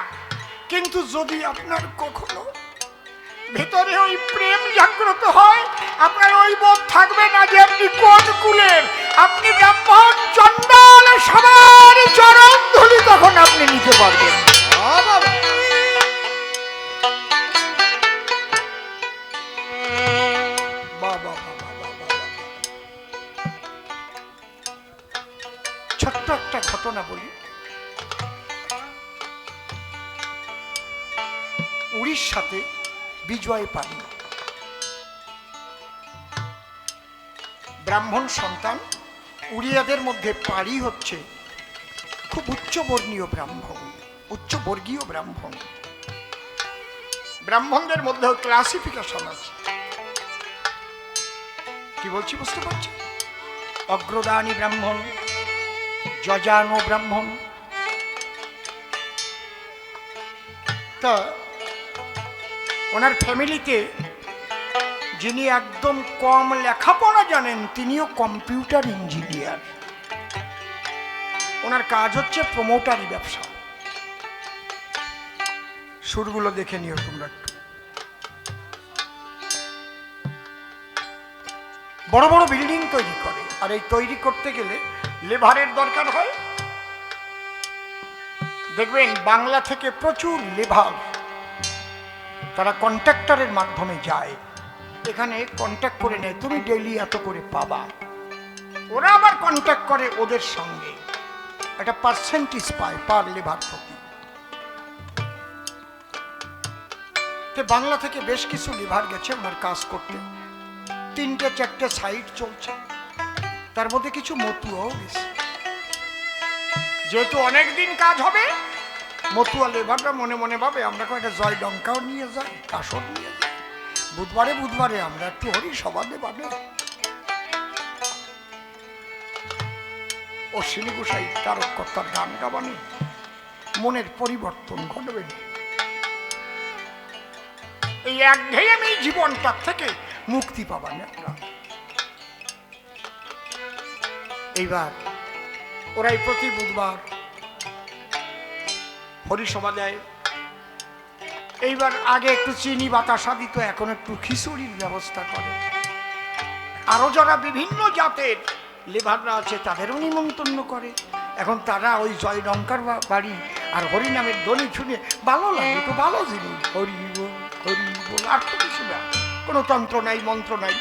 কিন্তু যদি আপনার কখনো ভেতরে ওই প্রেম জাগ্রত হয়, আপনার ওই বোধ থাকবে না যে আপনি কোন কুলের, আপনি ব্রাহ্মণ, চণ্ডাল, সবার চরণ ধুলি তখন আপনি নিতে পারবেন। ছোট্ট একটা ঘটনা বলি। উড়িষ্যাতে বিজয় পানি, ব্রাহ্মণ সন্তান। উড়িয়াদের মধ্যে পাড়ি হচ্ছে খুব উচ্চবর্ণীয় ব্রাহ্মণ, উচ্চবর্গীয় ব্রাহ্মণ। ব্রাহ্মণদের মধ্যেও ক্লাসিফিকেশন আছে। কি বলছি বুঝতে পারছি? অগ্রদানী ব্রাহ্মণ, যজানো ব্রাহ্মণ। তা ওনার ফ্যামিলিতে যিনি একদম কম লেখাপড়া জানেন, তিনিও কম্পিউটার ইঞ্জিনিয়ার। ওনার কাজ হচ্ছে প্রমোটারি ব্যবসা। সুরগুলো দেখে নিও তোমরা একটু। বড় বড় বিল্ডিং তৈরি করে, আর এই তৈরি করতে গেলে লেবারের দরকার হয়। দেখবেন বাংলা থেকে প্রচুর লেবার তারা কন্ট্রাক্টরের মাধ্যমে যায়, এখানে কন্ট্যাক্ট করে নেয়, তুমি ডেইলি এত করে পাবা। ওরা আবার কন্ট্যাক্ট করে ওদের সঙ্গে, একটা পার্সেন্টেজ পায় পার লেবার প্রতি। বাংলা থেকে বেশ কিছু লেবার গেছে ওনার কাজ করতে, 3-4টে সাইট চলছে, তার মধ্যে কিছু মতুয়াও গেছে। যেহেতু অনেকদিন কাজ হবে, মতুয়া লেবাররা মনে মনে ভাবে আমরা একটা জয় ডঙ্কাও নিয়ে যাই, কাসর নিয়ে যাই, বুধবারে বুধবারে আমরা একটু হরি সবাদে পাবে। অশ্বিনী গোসাই তারকর্তার গান গাবানি, মনের পরিবর্তন ঘটবে না। এই একঘেয়েমি জীবনটার থেকে মুক্তি পাবেন একটা। এইবার ওরাই প্রতি বুধবার হরিসভা দেয়। এইবার আগে একটু চিনি বাতাসা দিত, এখন একটু খিচুড়ির ব্যবস্থা করে। আরো যারা বিভিন্ন জাতের লেবাররা আছে তাদেরও নিমন্ত্রণ করে। এখন তারা ওই জয় ডঙ্কার বাড়ি আর হরি নামের ধ্বনি শুনে ভালো লাগে, তো ভালো জিনিস, হরি বল হরি বল, আর তো কিছু না, কোনো তন্ত্র নাই, মন্ত্র নাই।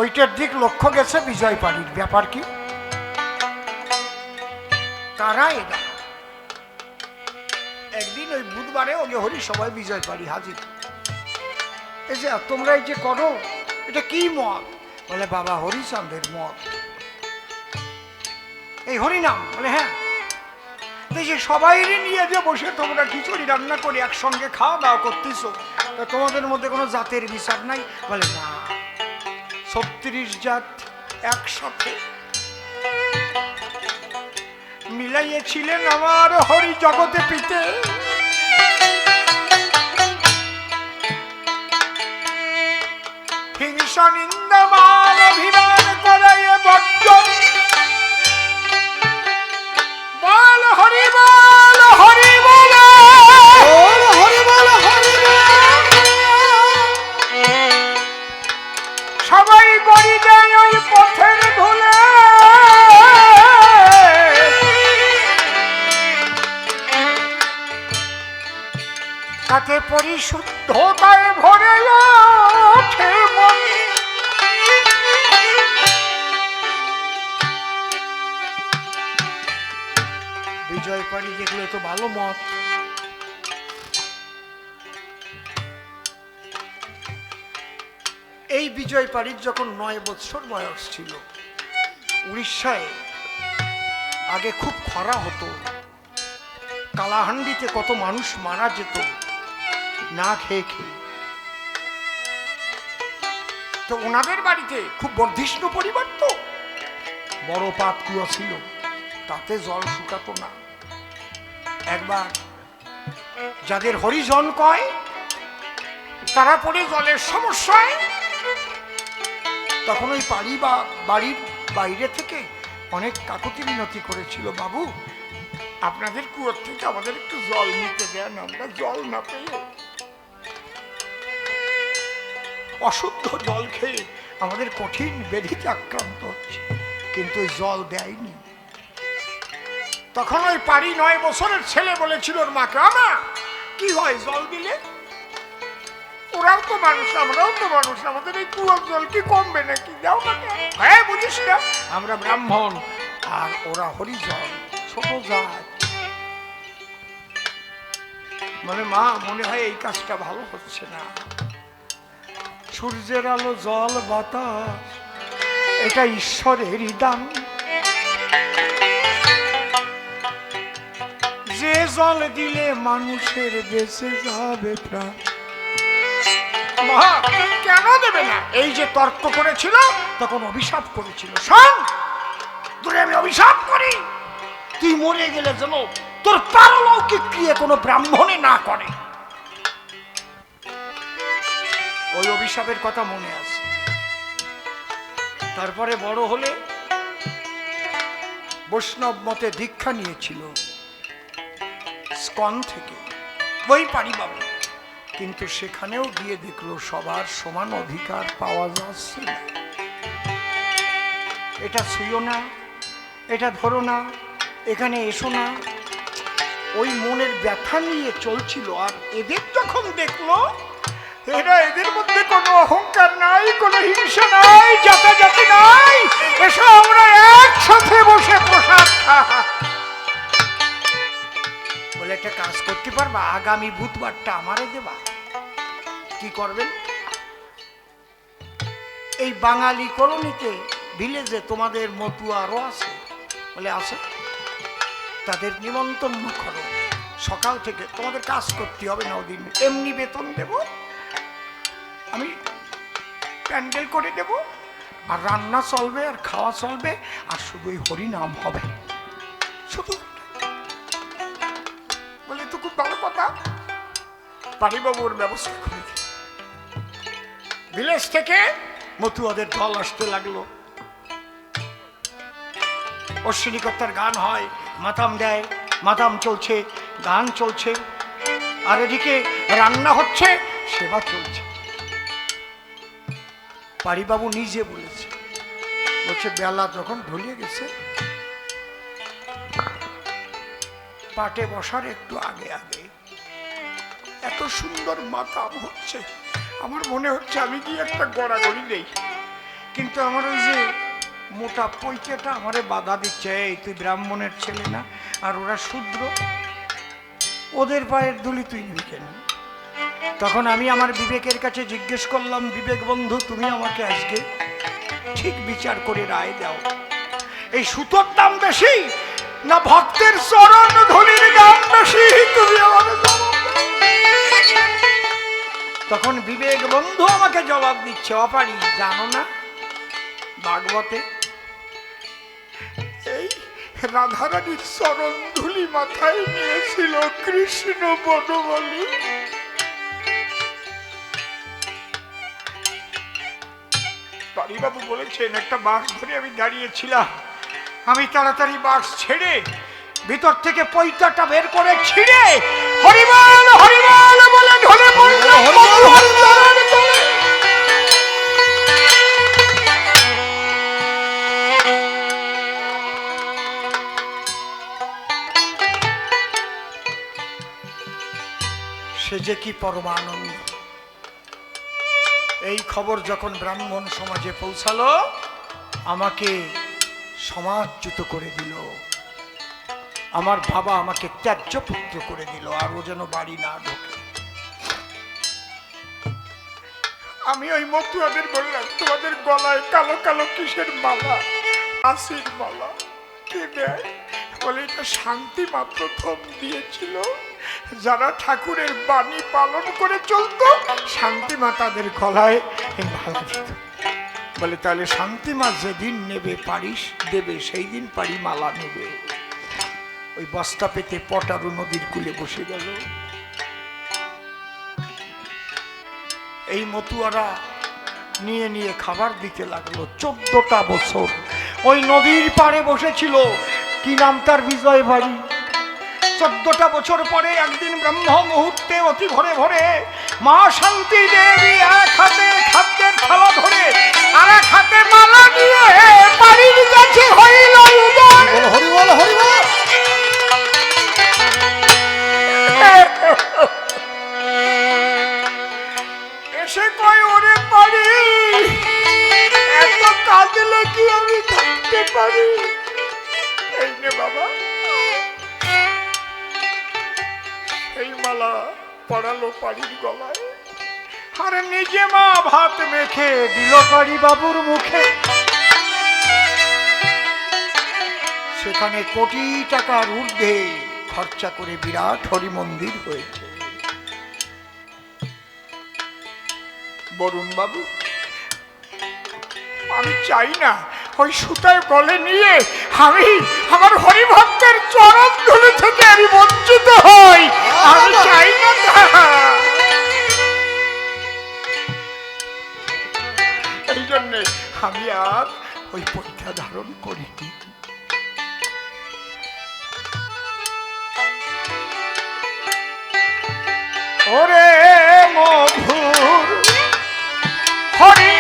ওইটার দিক লক্ষ্য গেছে বিজয় পাড়ির। ব্যাপার কি? তারা এরা একদিন ওই বুধবারে ওকে হরি সবাই বিজয় পারি হাজির। এই যে তোমরা এই যে করো, এটা কি মত? বলে বাবা হরিচন্দ্রের মত, এই হরিনাম। বলে হ্যাঁ। এই যে সবাই নিয়ে যে বসে তোমরা খিচুড়ি রান্না করে একসঙ্গে খাওয়া দাওয়া করতেছো, তোমাদের মধ্যে কোনো জাতের বিচার নাই? বলে না, 36 জাত একসাথে মিলাইয়েছিলেন আমার হরি জগতে পিতে। হিংসা নিন্দা মান অভিমান করাইয়ে বর্জন। বল হরি বল হরি বল হরি বল হরি সবাই গড়ি দেয় ওই পথের ধুলে। তাতে পরিশুদ্ধতায় ভরে ওঠে মন। বিজয় পাড়ি দেখলে তো ভালো মত। এই বিজয় পাড়ির যখন 9 বছর বয়স ছিল, উড়িষ্যায় আগে খুব খরা হতো, কালাহান্ডিতে কত মানুষ মারা যেত না খেয়ে খেয়ে। তো ওনাদের বাড়িতে খুব বর্ধিষ্ণু পরিবার, তো বড় পাত কুয়া ছিল, তাতে জল শুকাতো না। একবার যাদের হরিজন কয় তারা পড়ে জলের সমস্যায়, তখন ওই বাড়ি বা বাড়ির বাইরে থেকে অনেক কাকুতি মিনতি করেছিল, বাবু আপনাদের কুয়োর থেকে আমাদের একটু জল নিতে দেন, আমরা জল না পেয়ে অশুদ্ধ জল খেয়ে আমাদের কঠিন ব্যাধিতে আক্রান্ত হচ্ছে, কিন্তু জল দেয়নি। তখন ওই পারি 9 বছরের ছেলে বলেছিল ওর মাকে, আমা কি হয় জল দিলে? ওরাও তো মানুষ, আমরাও তো মানুষ, আমাদের এই কুয়োর জল কি কমবে নাকি? যাও না। হ্যাঁ বুঝিস না, আমরা ব্রাহ্মণ আর ওরা হরিজন, ছোট জাত। মানে মা মনে হয় এই কাজটা ভালো হচ্ছে না। সূর্যের আলো জল বাতাস এটা ঈশ্বরেরই দান। যে জল দিলে মানুষের বেঁচে যাবে প্রাণ। মা কেন দেবে না? এই যে তর্ক করেছিল তখন অভিশাপ করেছিল, শোন তোরে আমি অভিশাপ করি, তুই মরে গেলে যেন তোর পারলৌকিক ক্রিয়া কোনো ব্রাহ্মণে না করে। ওই অভিশাপের কথা মনে আছে। তারপরে বড় হলে বৈষ্ণব মতে দীক্ষা নিয়েছিল স্কন থেকে, ওই পারিবাবে। কিন্তু সেখানেও গিয়ে দেখলো সবার সমান অধিকার পাওয়া যাচ্ছে না। এটা ছুঁয়ো না, এটা ধরো না, এখানে এসো না, ওই মনের ব্যথা নিয়ে চলছিল। আর এদের যখন দেখলো এদের মধ্যে কোনো অহংকার নাই, কোনো হিংসা নাই, জাতাজাতি নাই, এসো আমরা একসাথে বসে প্রসাদ খাওয়া। বলে একটা কাজ করতে পারবা, আগামী বুধবারটা আমারে দেবা। কি করবেন? এই বাঙালি কলোনিতে ভিলেজে তোমাদের মতুয়া আরো আছে? বলে আছে। তাদের নিমন্ত্রণ করো, সকাল থেকে তোমাদের কাজ করতে হবে না, ওদিন এমনি বেতন দেব, আমি প্যান্ডেল করে দেব, আর রান্না চলবে আর খাওয়া চলবে, আর শুধু ওই হরিনাম হবে শুধু। বলে তো খুব ভালো কথা, পারিবাবুর ব্যবস্থা করে দিই। ভিলেজ থেকে মতুয়াদের দল আসতে লাগলো, অশ্বিনীকর্তার গান হয়, মাতাম দেয়, মাতাম চলছে, গান চলছে, আর এদিকে রান্না হচ্ছে, সেবা চলছে। পারিবাবু নিজে বলেছে, বলছে বেলা যখন ঢলিয়ে গেছে, পাটে বসার একটু আগে আগে এত সুন্দর মাতাম হচ্ছে, আমার মনে হচ্ছে আমি কি একটা গড়াগড়ি দেই, কিন্তু আমার ওই যে মোটা পৈতেটা আমারে বাধা দিচ্ছে, এই তুই ব্রাহ্মণের ছেলে না, আর ওরা শূদ্র, ওদের পায়ের ধুলি তুই নিবি কেন? তখন আমি আমার বিবেকের কাছে জিজ্ঞেস করলাম, বিবেক বন্ধু, তুমি আমাকে আজকে ঠিক বিচার করে রায় দাও, এই সুতোর দাম বেশি না ভক্তের চরণ ধুলির দাম বেশি? তুমি আমাকে জবাব দাও। তখন বিবেক বন্ধু আমাকে জবাব দিচ্ছে, অপারি জানো না ভাগবতে এই রাধারানীর চরণ ধুলি মাথায় নিয়েছিল কৃষ্ণ বনমালী। বাবু বলেছেন একটা বাক্স ধরে আমি দাঁড়িয়েছিলাম, আমি তাড়াতাড়ি বাক্স ছেড়ে ভিতর থেকে পৈতাটা বের করে ছিঁড়ে হরিবল হরিবল বলে ঢলে পড়লাম। সে যে কি পরমানন্দ। এই খবর যখন ব্রাহ্মণ সমাজে পৌঁছালো, আমাকে সমাজচ্যুত করে দিল, আমার বাবা আমাকে ত্যায্য পুত্র করে দিল, আর ও যেন বাড়ি না ঢোকে। আমি ওই মতুয়াদের বললাম, তোমাদের গলায় কালো কালো কিসের মালা? আশির মালা। কে দেয়? বলে এটা শান্তি মা প্রথম দিয়েছিল, যারা ঠাকুরের বাণী পালন করে চলত শান্তি মা তাদের গলায় মালা দিত। বলে তাহলে শান্তি মা যেদিন নেবে পারিস দেবে, সেই দিন পারি মালা নেবে। ওই বস্তা পেতে পটারু নদীর কূলে বসে গেল। এই মতুয়ারা নিয়ে নিয়ে খাবার দিতে লাগলো। 14টা বছর ওই নদীর পাড়ে বসেছিল। কি নাম তার? বিজয় বাড়ি। 14টা বছর পরে একদিন ব্রহ্ম মুহূর্তে অতি ভোরে ভোরে মা শান্তি দেবী এক হাতে খাদ্যের থালা ধরে আর এক হাতে মালা নিয়ে বাড়ির কাছে হইল উদয়। হরিবল হরিবল। এসে কয়, ওরে পারি এত কাঁদলে কি আমি থাকতে পারি? এই নে বাবা। এই মালা পড়ালো পাড়ির গলায়, আর নিজে মা ভাত মেখে দিল পাড়ি বাবুর মুখে। সেখানে কোটি টাকার ঊর্ধ্বে খরচা করে বিরাট হরি মন্দির হয়েছে। বরুণ বাবু, আমি চাই না ওই সুতায় গলে নিয়ে আমি আমার হরিভক্তের চরণ ধুলি থেকে আমি বঞ্চিত হই। আমি চাই না। এই জন্যে আমি আর ওই পরীক্ষা ধারণ করিনি। ওরে মধুর হরি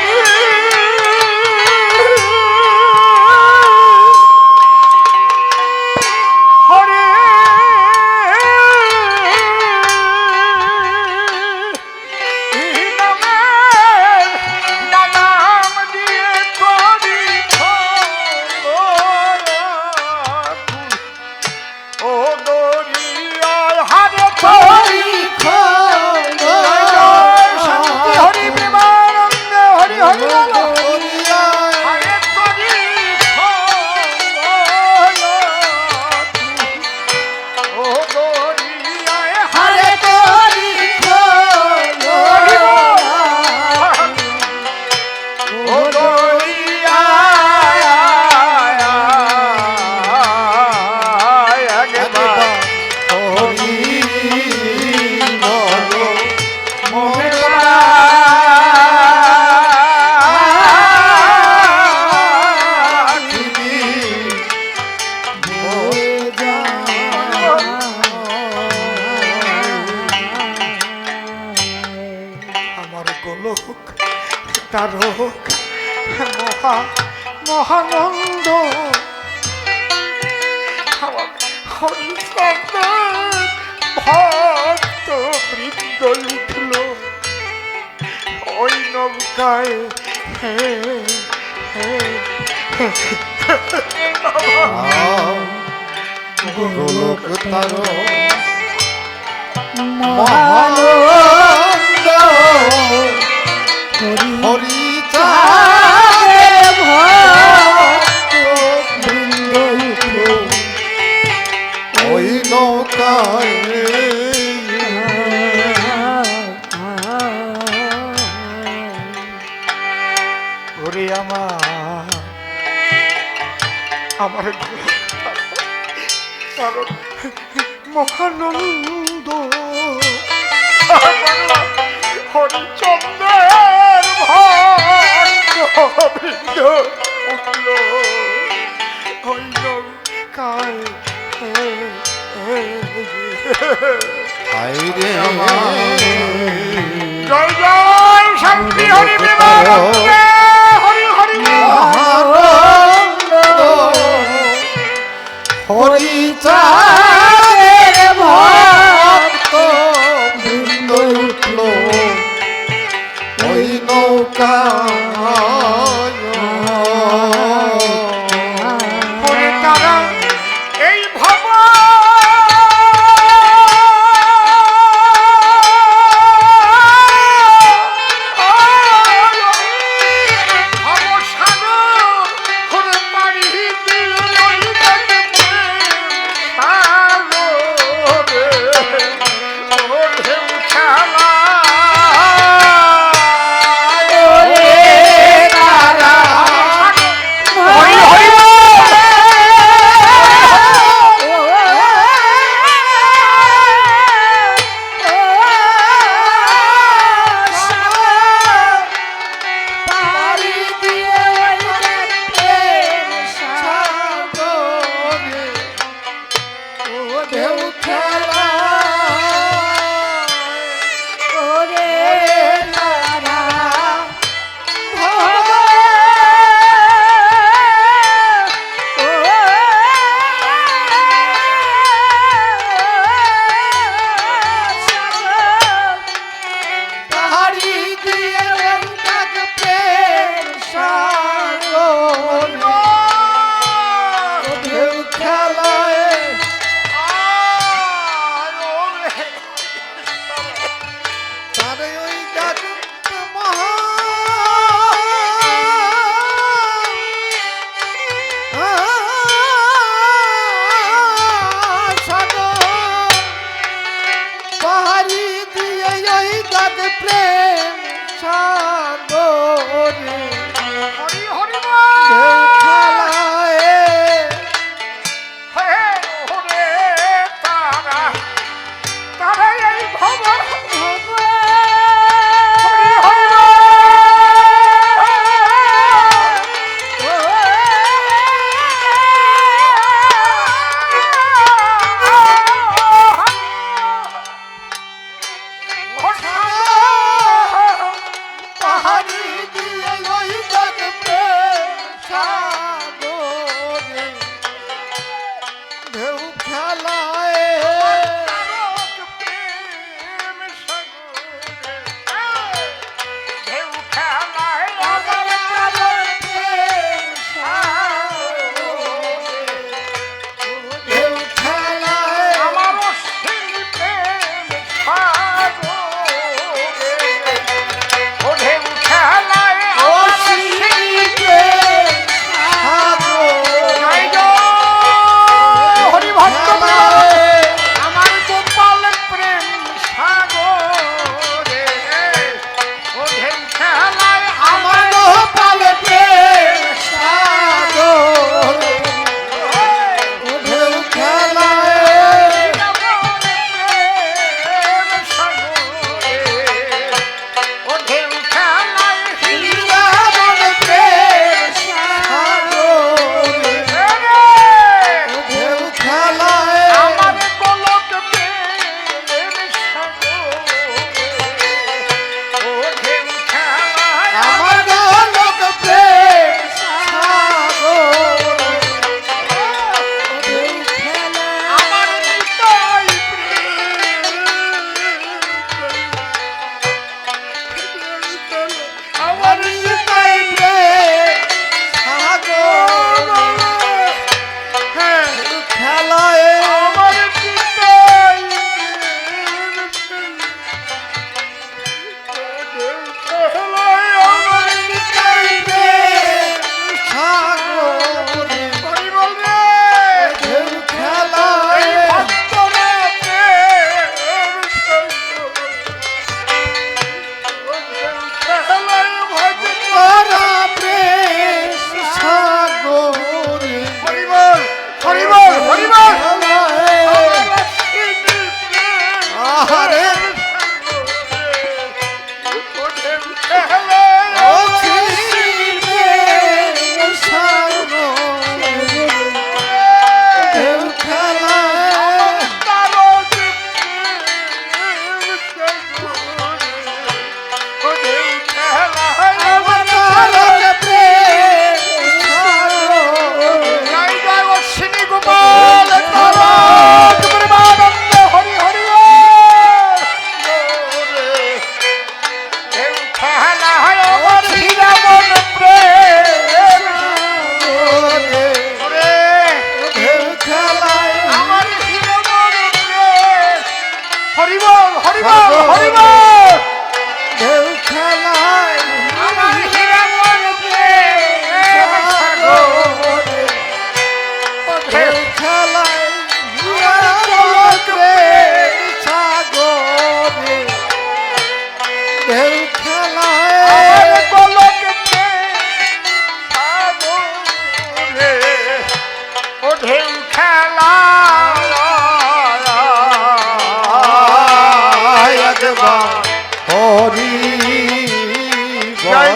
মহানন্দ ভক্ত বৃন্দ উঠল ওই নৌকায়। মহানন্দ হরি চাঁদের ভক্ত বৃন্দ উঠল ওই নৌকায়। ওরে আমার কারণ মহানন্দ হরিচন্দ্রের ভক্তবৃন্দ উঠল ওই নৌকায়। জয় জয় শান্তি হরি বিমান হরি হরি হরি চাঁদের ভক্ত বৃন্দ উঠল ওই নৌকায়। পরে তারা এই ভব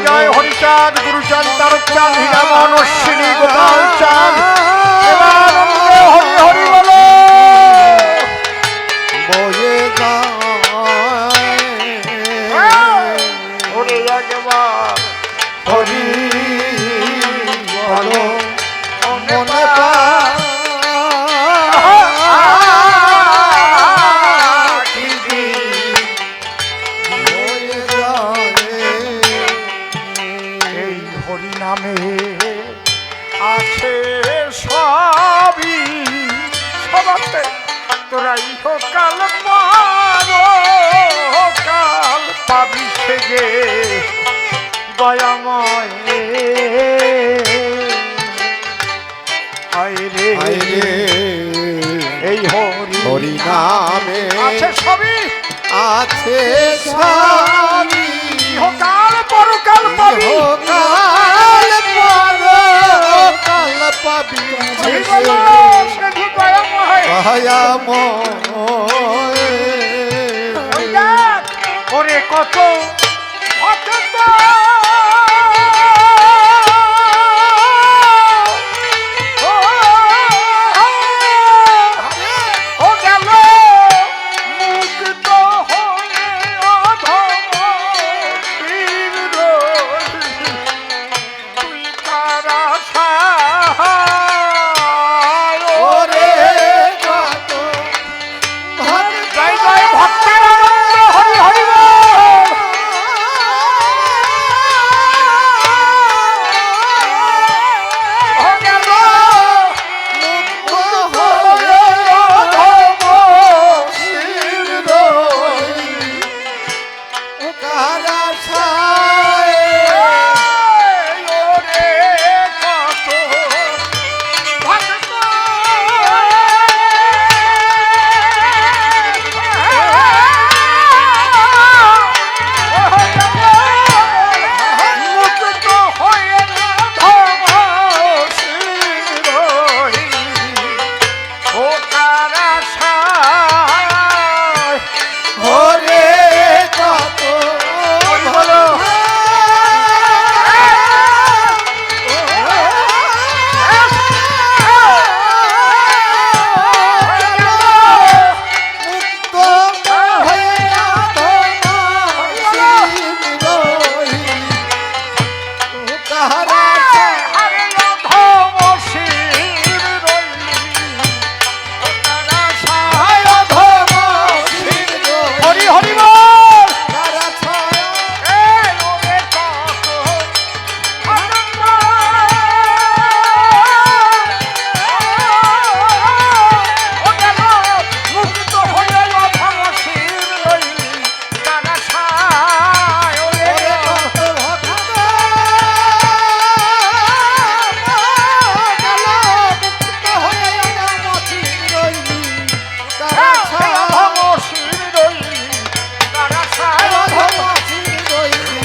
জয় হরিচাঁদ গুরুচাঁদ তারকচাঁদ হীরামোহন অশ্বিনী গোপাল চাঁদ এবার হরি হরি বলো বয়ে যায় ওরে একবার হরি বলো মনে এই হরি নামে আছে সবই সবাতে তোরা ইহকাল কাল পাবি সেগে দয়াময় আইরে এই হরি নামে আছে সবই আছে স্বামী ইহকাল পরকাল পাবি কাল কাল পাবি এই বলো সাধু দয়াময় ওই দেখ, ওরে কত অত্যন্ত ও গেল মুক্ত হয়ে অধম তুই তারা সাহায় ওরে কত জয় জয় ভক্তের আনন্দ হরি হরি বল। ও গেল এই ওরে কত ভক্ত মুক্ত হয়ে ধম শিরোই ও তারা সায় হরে কত বলো মুক্ত হয়ে কাহারা আরে অধম শির রইলি ও তারা সায় অধম হরি হরি বল কারা ছায়া এই ওরে কত আনন্দ ও গেল মুক্ত হয়ে অধম শির রইলি তারা সায় ওরে কত ভক্ত গেল মুক্ত হয়ে অনামতি রইলি কারা ছায়া অধম শির রইলি তারা সায় অধম অনামতি রইলি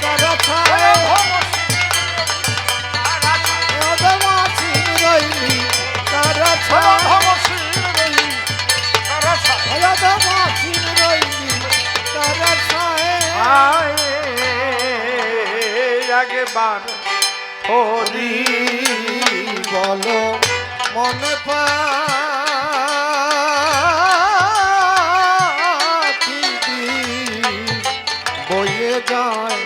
কারা ছায়া অনামতি রইলি কারা ছায়া অনামতি রইলি কারা ছায়া একবার হরি বলো মনে পাখি বয়ে যায়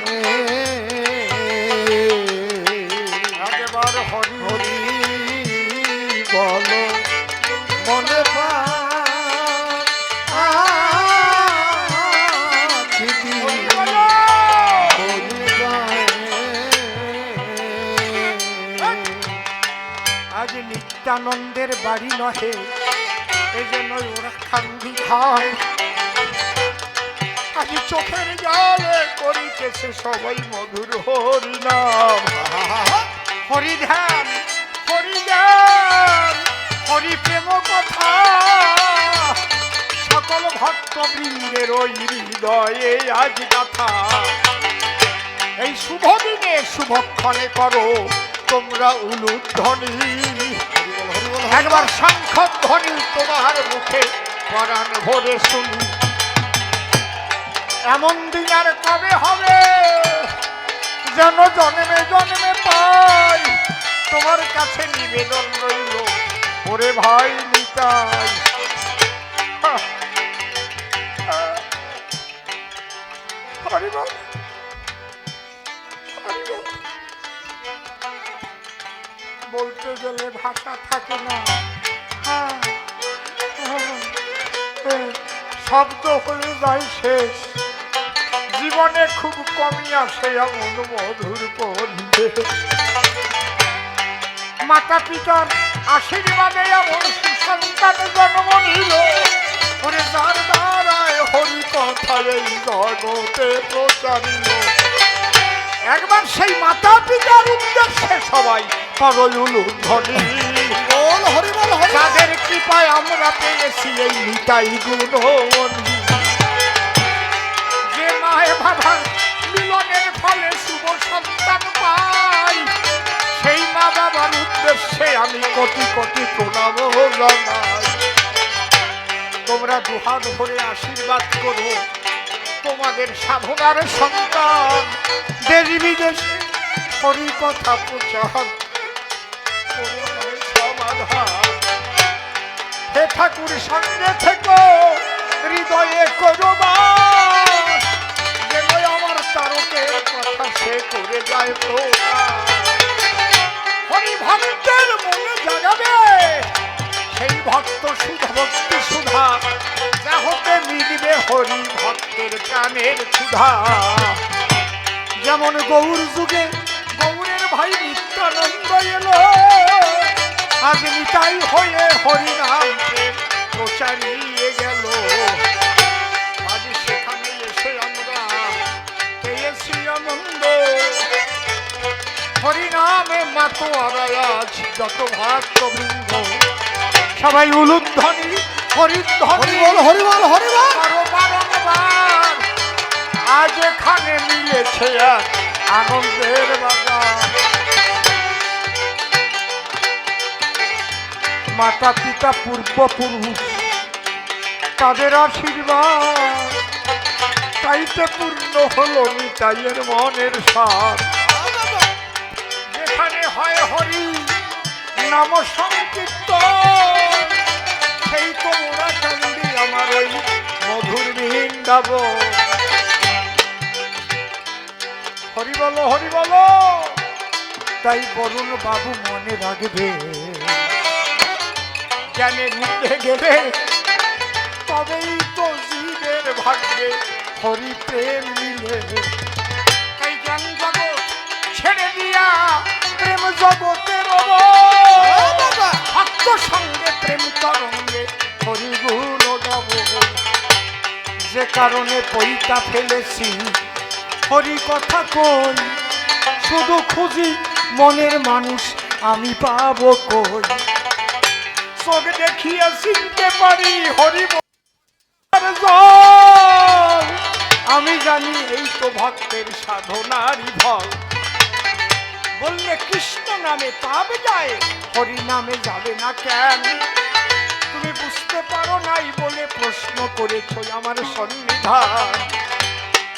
একবার হরি হরি বলো মনে পাখি বলো। আজ নিত্যানন্দের বাড়ি নহে এই জন্য ওরা খান্দি খায় আজ চোখের জলে করিতেছে সবাই মধুর হরিনাম হরি ধ্যান হরি জ্ঞান হরি প্রেম কথা সকল ভক্ত বৃন্দের ওই হৃদয়ে আজ গাথা এই শুভ দিনে শুভক্ষণে করো তোমরা উলুধ্বনি একবার শঙ্খ ধ্বনি তোমার মুখে পরাণ ভরে শুনি এমন দিন আর কবে হবে যেন জন্মে জন্মে পাই, তোমার কাছে নিবেদন রইল ওরে ভাই নিতাই। হরি বল, হরি বল। বলতে গেলে ভাষা থাকে না, শব্দ হয়ে যায় শেষ, জীবনে খুব কমই আসে এমন মধুর পথে। মাতা পিতার আশীর্বাদে এমন সুসন্তান জন্ম নিল, ওরে যার দ্বারায় হরি কথা এই জগতে প্রচারিল। একবার সেই মাতা পিতার উদ্দেশ্যে সবাই করুলধ্বনি বল হরি বল হরি। তাদের কৃপায় আমরা পেয়েছি এই নিতাই গুণমণি। যে মায়ে বাবার মিলনের ফলে শুভ সন্তান পাই, সেই মা বাবার উদ্দেশ্যে আমি কোটি কোটি প্রণাম জানাই। তোমরা দুহাত ভরে আশীর্বাদ করো, তোমাদের সাধনার সন্তান দেশ বিদেশে হরি কথা প্রচার সমাধান। হে ঠাকুর সঙ্গে থেকো, হৃদয়ে করো বাস, যেন আমার তারকের কথা সে করে যায় প্রকাশ। হরি ভক্তের মনে জাগাবে সেই ভক্ত সুধা ভক্তি সুধা, যা হতে মিলবে হরি ভক্তের প্রাণের ক্ষুধা। যেমন গৌর যুগে গৌরের ভাই নিত্যানন্দ এলো, আজ নিতাই হয়ে হরি নামকে প্রচারিয়ে গেল। আজ সেখানে এসে আমরা পেয়েছি আনন্দ, হরি নামে মাতোয়ারা আজ যত ভক্তবৃন্দ, সবাই উলুধ্বনি হরিধ্বনি বল হরি বল হরি বল আরো বারংবার। আজ এখানে মিলেছে এক আনন্দের বাজার। মাতা পিতা পূর্বপুরুষ তাদের আশীর্বাদ, তাইতে পূর্ণ হলো নিতাইয়ের মনের সাথ। যেখানে হয় হরি নাম সংকীর্তন, সেই তো ওরা কান্দি আমার ওই মধুর বৃন্দাবন। হরি বলো হরি বলো। তাই বরুণ বাবু মনে রাখবে, জ্ঞানের মধ্যে গেলে তবেই তো জীবের ভাগ্যে হরি প্রেম মিলে। তাই জ্ঞান জগৎ ছেড়ে দিয়া প্রেম জগতের ভক্ত সঙ্গে প্রেম তরঙ্গে হরি গুণ গাব। যে কারণে পইতা ফেলেছি হরি কথা কই, শুধু খুঁজি মনের মানুষ আমি পাবো কই। চোখ দেখিয়ে চিনতে পারি হরি জল, আমি জানি এই তো ভক্তের সাধনারই ফল। বললে কৃষ্ণ নামে পাপ যায়, হরি নামে যাবে না কেন? তুমি বুঝতে পারো নাই বলে প্রশ্ন করেছ আমার সন্নিধান।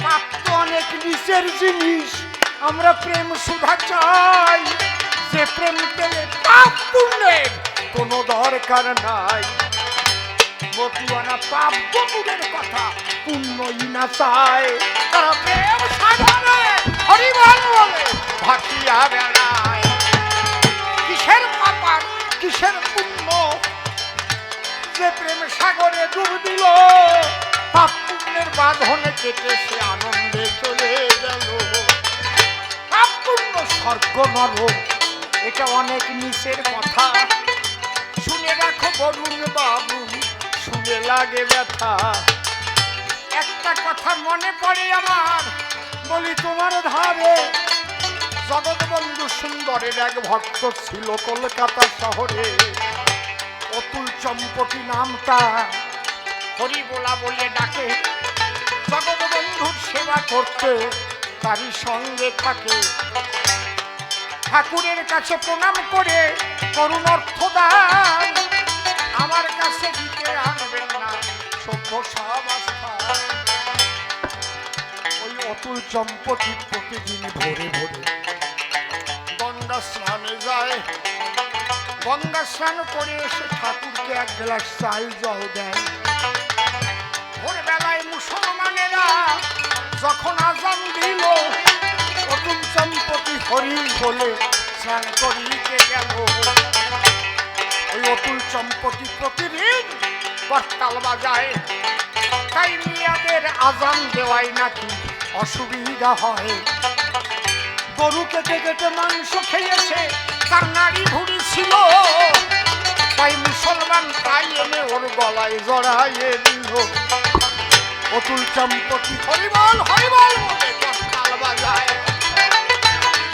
পাপ তো অনেক নিচের জিনিস, আমরা প্রেম সুধা চাই। যে প্রেম পেলে পাপ পুণ্যের কোনো দরকার নাই। বতুয়ানা পাপ বপুরের কথা পুণ্যই না চায়, তারা প্রেম সাধনে হরি বল বলে ভাসিয়া বেড়ায়। কিসের পাপ আর কিসের পুণ্য, যে প্রেম সাগরে ডুব দিল, পাপ পুণ্যের বাঁধনে কেটে সে আনন্দে চলে গেল। পাপ পুণ্য স্বর্গ নরক এটা অনেক নিচের কথা, শুনে রাখো বরুণ বাবু, শুনে লাগে ব্যথা। একটা কথা মনে পড়ে আমার, বলি তোমার ধারে। জগৎবন্ধু সুন্দরের এক ভক্ত ছিল কলকাতা শহরে, অতুল চম্পটি নামটা, হরি বলা বলে ডাকে। জগৎবন্ধুর সেবা করতে তারই সঙ্গে থাকে। ঠাকুরের কাছে প্রণাম করে করুণ অর্থ দান, আমার কাছে দিতে আনবেন না সভ্য সব আস্থা। ওই অতুল চম্পতি প্রতিদিন ভোরে ভোরে গঙ্গা স্নানে যায়। গঙ্গা স্নান করে এসে ঠাকুরকে এক গ্লাস চাল জল দেয়। ভোরবেলায় মুসলমানেরা যখন আজান দিল, অতুল চম্পতি হরি বলে স্নান করিতে গেল। ওই অতুল চম্পতি প্রতিদিন করতাল বাজায়, তাই মিয়াদের আজান দেওয়াই নাকি অসুবিধা হয়। গরু কেটে কেটে মাংস খেয়েছে, তার নাড়ি ভুড়ি ছিল, তাই মুসলমান তাই এনে ওর গলায় জড়াইয়ে দিল। অতুল চম্পতি হরিবল হরিবল বলে করতাল বাজায়।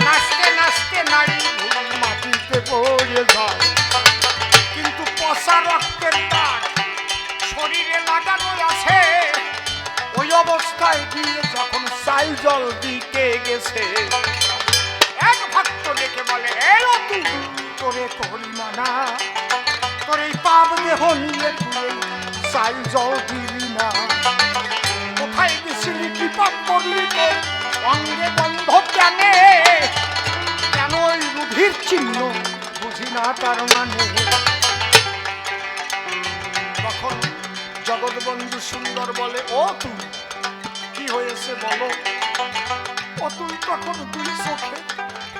নাচতে নাচতে নাড়ি ভুড়ি মাটিতে পড়ে যায়। কিন্তু পচা রক্তের দাগ শরীরে লাগানো আছে। ওই অবস্থায় গিয়ে যখন চাল জল দিতে গেছে, এক ভক্ত ডেকে বলে, এই অতুল, তোরে তোরি মানা, তোর এই পাপ দেহ নিয়ে তুই চাল জল দিলি না। কোথায় গেছিলি, কি পাপ করলি, তোর অঙ্গে গন্ধ জানে কেন? ওই রুধির চিহ্ন বুঝি না তার মানে। তখন জগৎবন্ধু সুন্দর বলে, ও তুই কি হয়েছে বলো। অতুল তখন দুই চোখে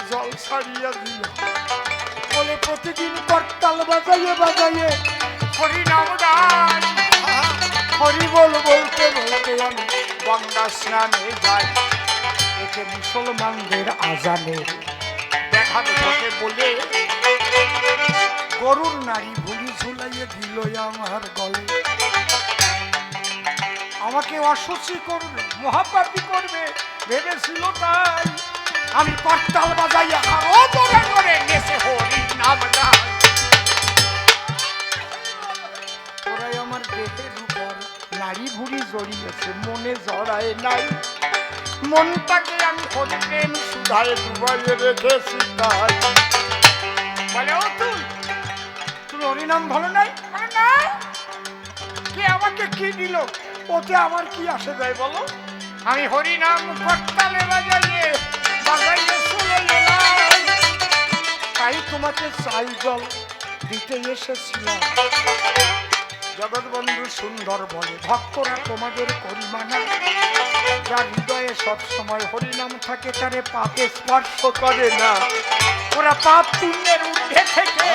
জল ছাড়িয়া দিল, বলে প্রতিদিন করতাল বাজাইয়ে বাজাইয়ে হরিনাম গাই, হরি বল বলতে বলতে আমি গঙ্গা স্নানে যাই। একে মুসলমানদের আজানের দেখান ঘটে বলে গরুর নাড়ি ভুড়ি ঝুলাইয়ে দিল আমার গলে। আমাকে অসুচি করবে, মহাপাপী করবে ভেবেছিল, তাই আমি করতাল বাজাইয়া আরো জোরে জোরে নেচে হরি নাম গাই। ওরাই আমার দেহের উপর নাড়ি ভুড়ি জড়িয়েছে, মনে জড়ায় নাই। মনটাকে আমি হরি প্রেম সুধায় ডুবাইয়ে রেখেছি, তাই বলে, ও তুই তুমি হরিনাম ভালো নাই? না, কে আমাকে কি দিল, ওতে আমার কি আসে যায় বলো। আমি হরিনাম করতালে বাজাইয়ে বাজাইয়ে চলে গেলাম, তাই তোমাকে চাল জল দিতে এসেছিলাম। জগৎবন্ধু সুন্দর বলে, ভক্তরা তোমাদের করিমানা, যার হৃদয়ে সবসময় হরিনাম থাকে তারে পাপে স্পর্শ করে না। ওরা পাপ পুণ্যের ঊর্ধ্বে থেকে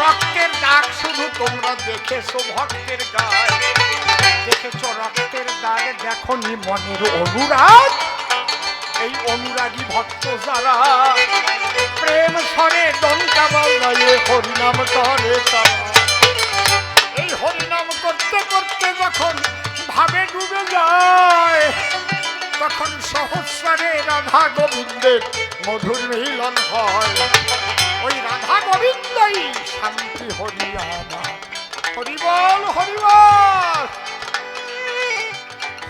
রক্তের দাগ শুধু তোমরা দেখেছো ভক্তের গায়ে, দেখেছো রক্তের দাগ, দেখনি মনের অনুরাগ। এই অনুরাগী ভক্ত যারা প্রেম স্বরে ডঙ্কা বাজায়ে হরিনাম করে, তারা এই হরিনাম করতে করতে যখন ভাবে ডুবে যায়, তখন সহস্রে রাধা গোবিন্দের মধুর মিলন হয়। ওই রাধা গোবিন্দই শান্তি হরিয়ানা। হরিবল হরিবল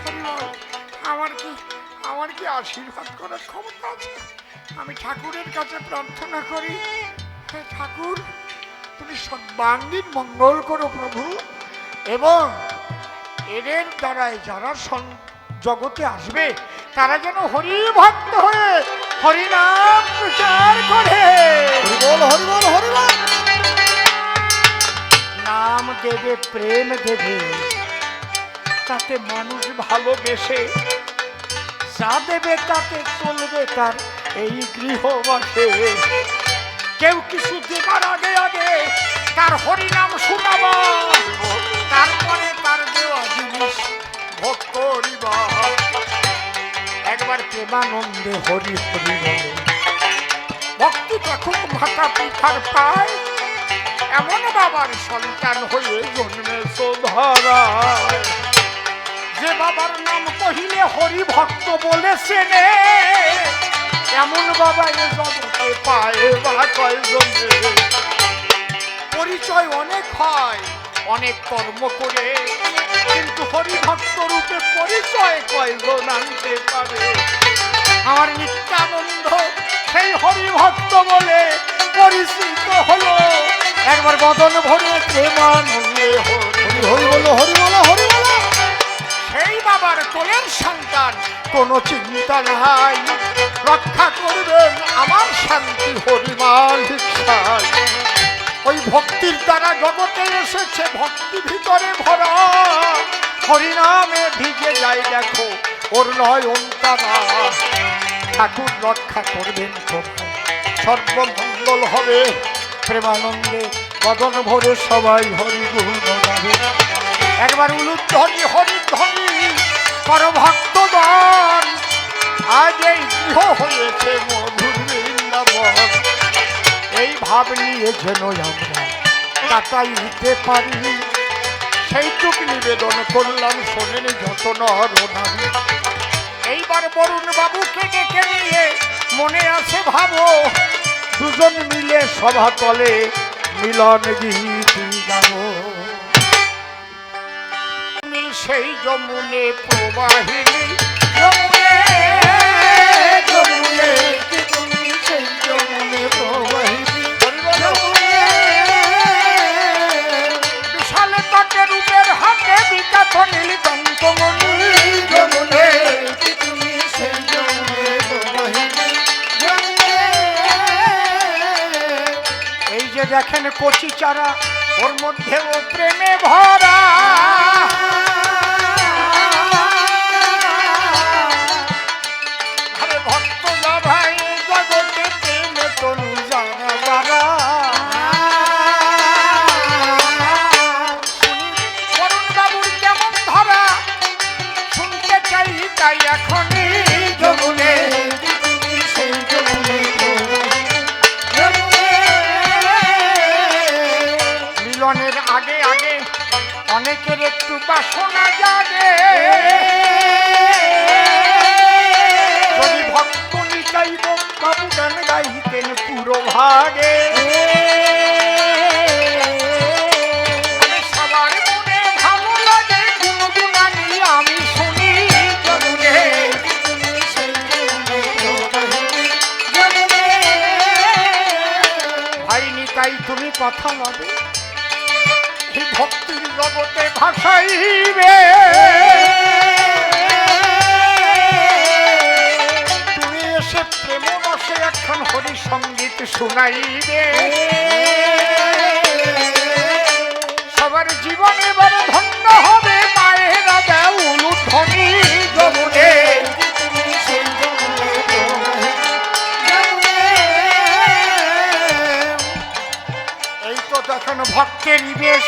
হরিবল। আমার কি আশীর্বাদ করার ক্ষমতা আছে? আমি ঠাকুরের কাছে প্রার্থনা করি, হে ঠাকুর, তুমি সর্বাঙ্গীন মঙ্গল করো প্রভু, এবং এদের দ্বারাই যারা জগতে আসবে তারা যেন হরি ভক্ত হয়ে হরিনাম প্রচার করে। হরিবল হরিবল হরিবল। নাম দেবে, প্রেম দেবে, তাতে মানুষ ভালোবেসে যা দেবে তাতে চলবে তার এই গৃহবাসে। কেউ কিছু দেবার আগে আগে তার হরিনাম শোনাবা, তারপরে তার দেওয়া জিনিস ভোগ করিবা। একবার প্রেমানন্দে হরি হরি বলে ভক্তি তখন মাতা পিতার পায়, এমন বাবার সন্তান হয়ে জন্মেছ ধরায়। যে বাবার নাম কহিলে হরি ভক্ত বলেছে রে, এমন বাবা এ জগতে পায় বা কয়জনে। পরিচয় অনেক হয় অনেক কর্ম করে, কিন্তু হরি ভক্ত রূপে পরিচয় কয়জন আনতে পারে? আমার নিত্যানন্দ সেই হরি ভক্ত বলে পরিচিত হলো। একবার বদন ভরে প্রেমানন্দে হরি হরি বলো, হরি বলো, হরি বলো। সেই বাবার কোলের সন্তান, কোনো চিন্তা নাই, রক্ষা করবেন আমার শান্তি হরিমালিক সাই। ওই ভক্তির দ্বারা জগতে এসেছে, ভক্তি ভিতরে ভরা, হরিনামে ভিজে যায় দেখো ওর নয়ন তারা। ঠাকুর রক্ষা করবেন তোমায়, সর্বমঙ্গল হবে প্রেমানন্দে, বদন ভরে সবাই হরি গুণ গাবে। একবার উলুধ্বনি হরিধ্বনি কর ভক্তগণ, আজ এই গৃহ হয়েছে মধুর বৃন্দাবন। এই ভাব নিয়ে যেন আমরা কাটাইতে পারি, সেইটুক নিবেদন করলাম, শোনেন যত নর নারী। এইবার বরুণ বাবুকে ডেকে নিয়ে মনে আছে ভাবো, দুজন মিলে সভা তলে মিলন গীত গাবো। মিল সেই যমুনে প্রবাহিনী, যমুনে যমুনে তুমি সেই যমুনে প্রবাহিনী, বিশাল তটে রূপের হাতে বিকাত নীল দন্তমণি, যমুনে তুমি সেই যমুনে প্রবাহিনী, যমুনে। এই যে দেখেন কচি চারা, ওর মধ্যেও প্রেমে ভরা, আরে ভক্ত ভাই জগতে প্রেমে তনু যারা যারা। বরুণ বাবুর কেমন ধরা শুনতে চাই, তাই এখনই যমুনে সেই যমুনে মিলনের আগে আগে অনেকের একটু বাসনা জাগে, যদি ভক্ত নিতাই বাবু গান গাইতেন পুরো ভাগে। সবার মনে ভালো লাগে গুনগুনানি আমি শুনি, যমুনে ভাই নিতাই তুমি কথা বলে ভক্তির জগতে ভাসাইবে, তুমি এসে প্রেম বসে এখন হরি সঙ্গীত শুনাইবে। সবার জীবন এবার ধন্য হবে, মায়েরা দেও উলুধ্বনি, যমুনে এই তো তখন ভক্তের বেশ,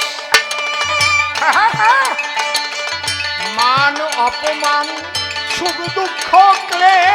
মান অপমান সুখ দুঃখ ক্লেশ